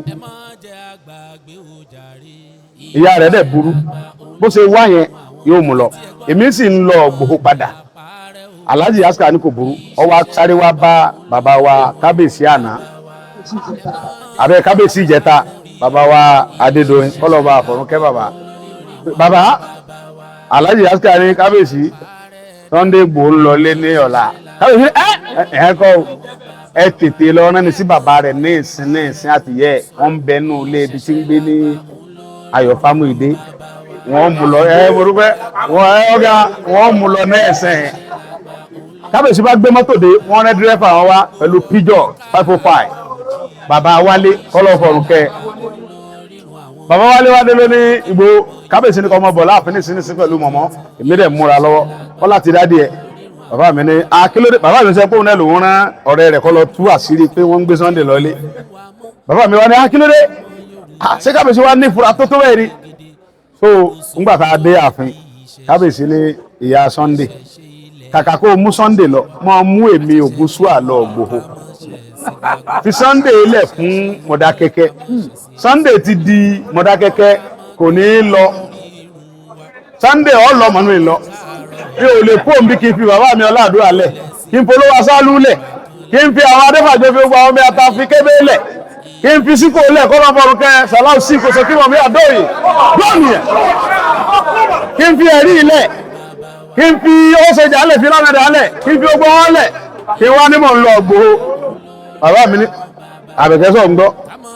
A: ìyá rẹ̀ dẹ̀ burú bó ṣe wá yẹn yóò mú lọ èmi sì ń lọ Ìgbòho padà Alhaji Yaska ní kò burú ó wá sáré wá bá bàbá wa kábíyèsí àná àbẹ kábíyèsí ìjẹta bàbá wa Adédoyin kọlọba àfọ̀rúnkẹ́ bàbá Alhaji Yaska ní kábíyèsí Sunday Igboho ń lọlé ní ọ̀la kábíyèsí ẹ tètè lọ náà ní sí bàbá rẹ̀ ní ìsìn àtìyẹ wọn ń bẹ nù ilé ibi tí ń gbé ní Ayọ̀ Fámúyìdé wọn mú lọ wọn mú lọ ní ẹsẹ̀ kábíyèsí bá gbé mọ́tò dé wọ́n rẹ́ dírẹ́fà wọn wá pẹ̀lú Peugeot 505 bàbá Wálé kọ́lọ́fọ̀rùnkẹ́ bàbá Wálé wá dé lóní Ìgbòho kábíyèsí ní kọ́ ọmọ bọ̀ láàfin nísìn pẹ̀lú mọ̀mọ́ èmi dẹ̀ múra lọ́wọ́ wọ́n láti dádì ẹ̀ bàbá mi ní akílódé bàbá mi sẹ́ pé òun náà lòun rán ọ̀rẹ́ rẹ̀ kọ́ lọ tú àṣírí pé wọ́n ń gbé Sunday lọ́lé bàbá mi wá ní akílódé ṣé kábíyèsí wá ní ìfura tó bẹ́ẹ̀ rí so ńgbà tá a dé ààfin kábíyèsí ní ìyá Sunday kàkà kó mú Sunday lọ mọ́ mú èmi Ògúnṣúà lọ Ìgbòho fi Sunday lẹ̀ fún Mọ̀dákẹ́kẹ́ Sunday ti di Mọ̀dákẹ́kẹ́ kò ní lọ Sunday ọ̀ lọ mọ̀nú ìlọ bí o lè kó òmí kí n fi bàbá mi Ọláàdúrà lẹ̀ kí n polówó asálú lẹ̀ kí n fi àwọn Adéfàjọ fi gbogbo àwọn ọmọ ata fi kébé lẹ̀ kí n fi síkò lẹ̀ kọ́ lọ́bọ̀rún kẹ́ sàláù sí kò sọ kí wọ́n mi àdóyè lónìí ẹ̀ kí n fi ẹ̀rí ilẹ̀ kí n fi ó ṣe jà lẹ̀ fi lánàá lẹ̀ kí n fi ogbó wọn lẹ̀ kí wọ́n ní mọ̀ ń lọ Ìgbòho bàbá mi ní àbẹ̀kẹ́sọ̀ ń gbọ́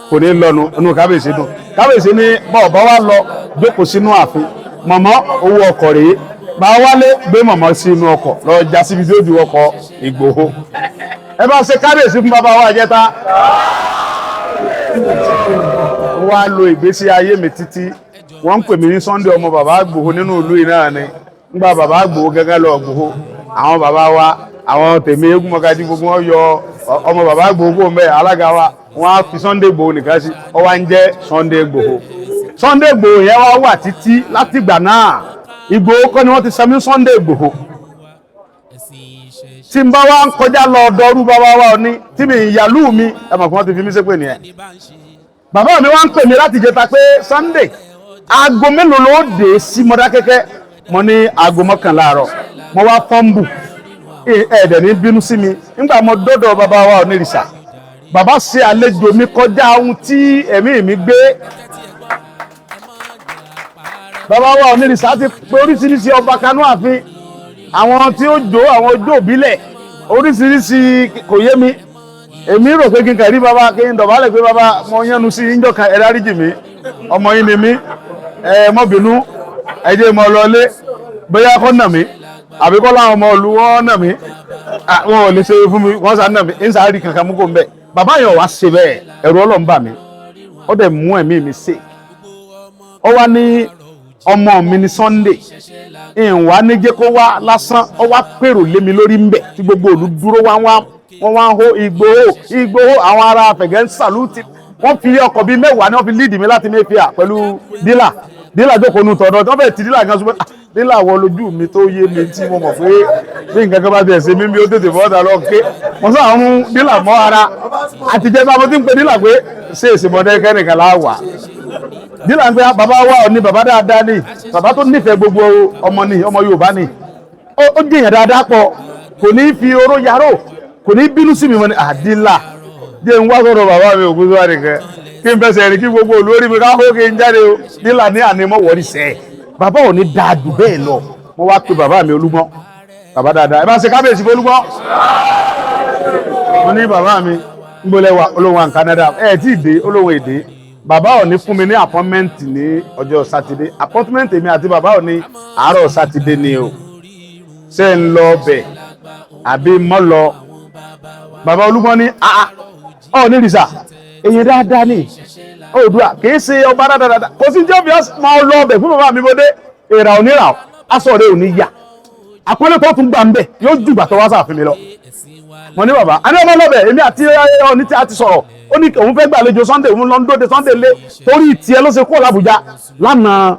A: kò ní lọ́nu inú kábíyèsí dùn kábíyèsí ní bọ́ọ̀bá wa lọ jókòó sínú ààfin mọ̀mọ́ owó ọkọ̀ rèé bá Wálé gbé mọ̀mọ́ sí inú ọkọ̀ lọ já síbi tí ó ju ọkọ̀ Ìgbòho ẹ bá ṣe kábíyèsí fún bàbá wa jẹta wá lo ìgbésí ayé mi títí wọ́n ń pè mí ní Sunday ọmọ bàbá Ìgbòho nínú ìlú yìí náà ni nígbà bàbá Ìgbòho gẹ́gẹ́ lọ Ìgbòho àwọn bàbá wa àwọn tèmi eégún mọ́gájí gbogbo wọn yọ ọmọ bàbá Ìgbòho mẹ́ alága wa wọ́n á fi Sunday Igboho nìkan sí ọ wá ń jẹ́ Sunday Igboho Sunday Igboho yẹn wá wà títí látìgbà náà Igboho kọ́ ni wọ́n ti sẹ́mi Sunday Igboho tí n bá wá ń kọjá lọ ọdọọrú bàbá wa ní tí mi ìyàlú mi ẹ mọ̀ kí wọ́n ti fi mí ṣépè nìyẹn bàbá mi wá ń pè mí láti jẹta pé Sunday aago mélòó ló dé sí Mọ̀dákẹ́kẹ́ mo ní aago 11 àárọ̀ mo wá fọ́ǹbù ẹ̀ẹ́dẹ̀ ní bínú sí mi nígbà mo dọ́dọ̀ bàbá wa Onírìṣà bàbá ṣe àlejò mi kọjá ohun tí ẹ̀mí mi gbé bàbá wa Onírìṣà ti pé oríṣiríṣi ọba kanú àfin àwọn tí ó jó àwọn ojú òbílẹ̀ oríṣiríṣi kò yé mi èmi rò pé kí n kẹrí bàbá kí n dọ̀bálẹ̀ pé bàbá mo yánu sí ìjọ kan ẹ dáríjì mi ọmọ yín ni mí ẹ mọ́ bínú ẹ jẹ́ mọ́ lọlé bóyá kọ́ nà mí àbí kọ́ láwọn ọmọ ìlú wọn nà mí wọn ò lè ṣe fún mi wọ́n sá nà mí ń sáré kankan mú kó ń bẹ̀ bàbá yẹn wá ṣe bẹ́ẹ̀ ẹ̀rù Ọlọ́run bà mí ó dẹ̀ mú ẹ̀mí mi ṣe ó wá ní ọmọ mi ní Sunday ìwà níjẹ́ kó wá lásán ó wá pèrò lé mi lórí ń bẹ̀ tí gbogbo òlu dúró wọ́n wá ń hó Ìgbòho àwọn ará Afẹ̀gẹ́ ń sàlúùtì wọ́n fi ọkọ̀ bíi mẹ́wàá ni wọ́n fi líìdì mi láti Mayfair pẹ̀lú dílà jókòó nù tọ̀dọ̀ tó fẹ́ẹ̀ tí dílà gan ṣùgbọ́n dílà wọ lójú mi tó yé mi tí mo mọ̀ pé bí nǹkan kan bá ti ẹ̀sẹ̀ mímí ó tètè bọ́ọ̀dà lọ ké mo sọ àwọn dílà mọ́ ara àtijọ́ bá mo ti ń pe dílà pé ṣé èsì mọ́dẹ́ kẹ́nìkan láwà dílà ń pẹ́ bàbá wa ò ní bàbá dáadáa ní bàbá tó nífẹ̀ẹ́ gbogbo ọmọ Yorùbá ní ó jìyàn dáadáa pọ̀ kò ní fi oró yarò kò ní bínú sí mi mọ́ ní àdílà jẹ́ ń wá sọ̀rọ̀ bàbá mi ògùn sọ́wọ́ nìkan kí n fẹsẹ̀ rí kí gbogbo olórí mi káwọ́ kí n jáde o dílà ní ànímọ́ wọ́rí sẹ́ bàbá ò ní dáa jù bẹ́ẹ̀ lọ mo wá pe bàbá mi Olúgbọ́n bàbá dáadáa ẹ bá ṣe kábíyèsí fún Olúgbọ́n mo ní bàbá mi ń bolẹ̀ wà olóhùn à Canada ẹ̀ tí ì dé olóhùn èdè bàbá ò ní fún mi ní appointment ní ọjọ́ sátidé appointment mi àti bàbá ò ní àárọ̀ sátidé ni o ṣé ń lọ bẹ̀ àbí mọ́ lọ bàbá Olúgbọ́n ní ọ ní rìsà èyí dáadáa ní Oòduà kìí ṣe ọba dáadáa kò sí jẹ́ obvious máa lọ ọbẹ̀ fún bàbá mi bó dé èrà onírà aṣọ rẹ̀ ò ní yà àpẹẹrẹ tó tún gbà ń bẹ̀ yóò jù gbà tó wá sáà fún mi lọ mo ní bàbá a ní ọmọ lọ́bẹ̀ èmi àti ọ̀ní tí a ti sọ̀rọ̀ ó ní òun fẹ́ gbàlejò Sunday òun lọ ń dóde Sunday lé torí tiẹ̀ ló ṣe kúrò l'Àbújá lánàá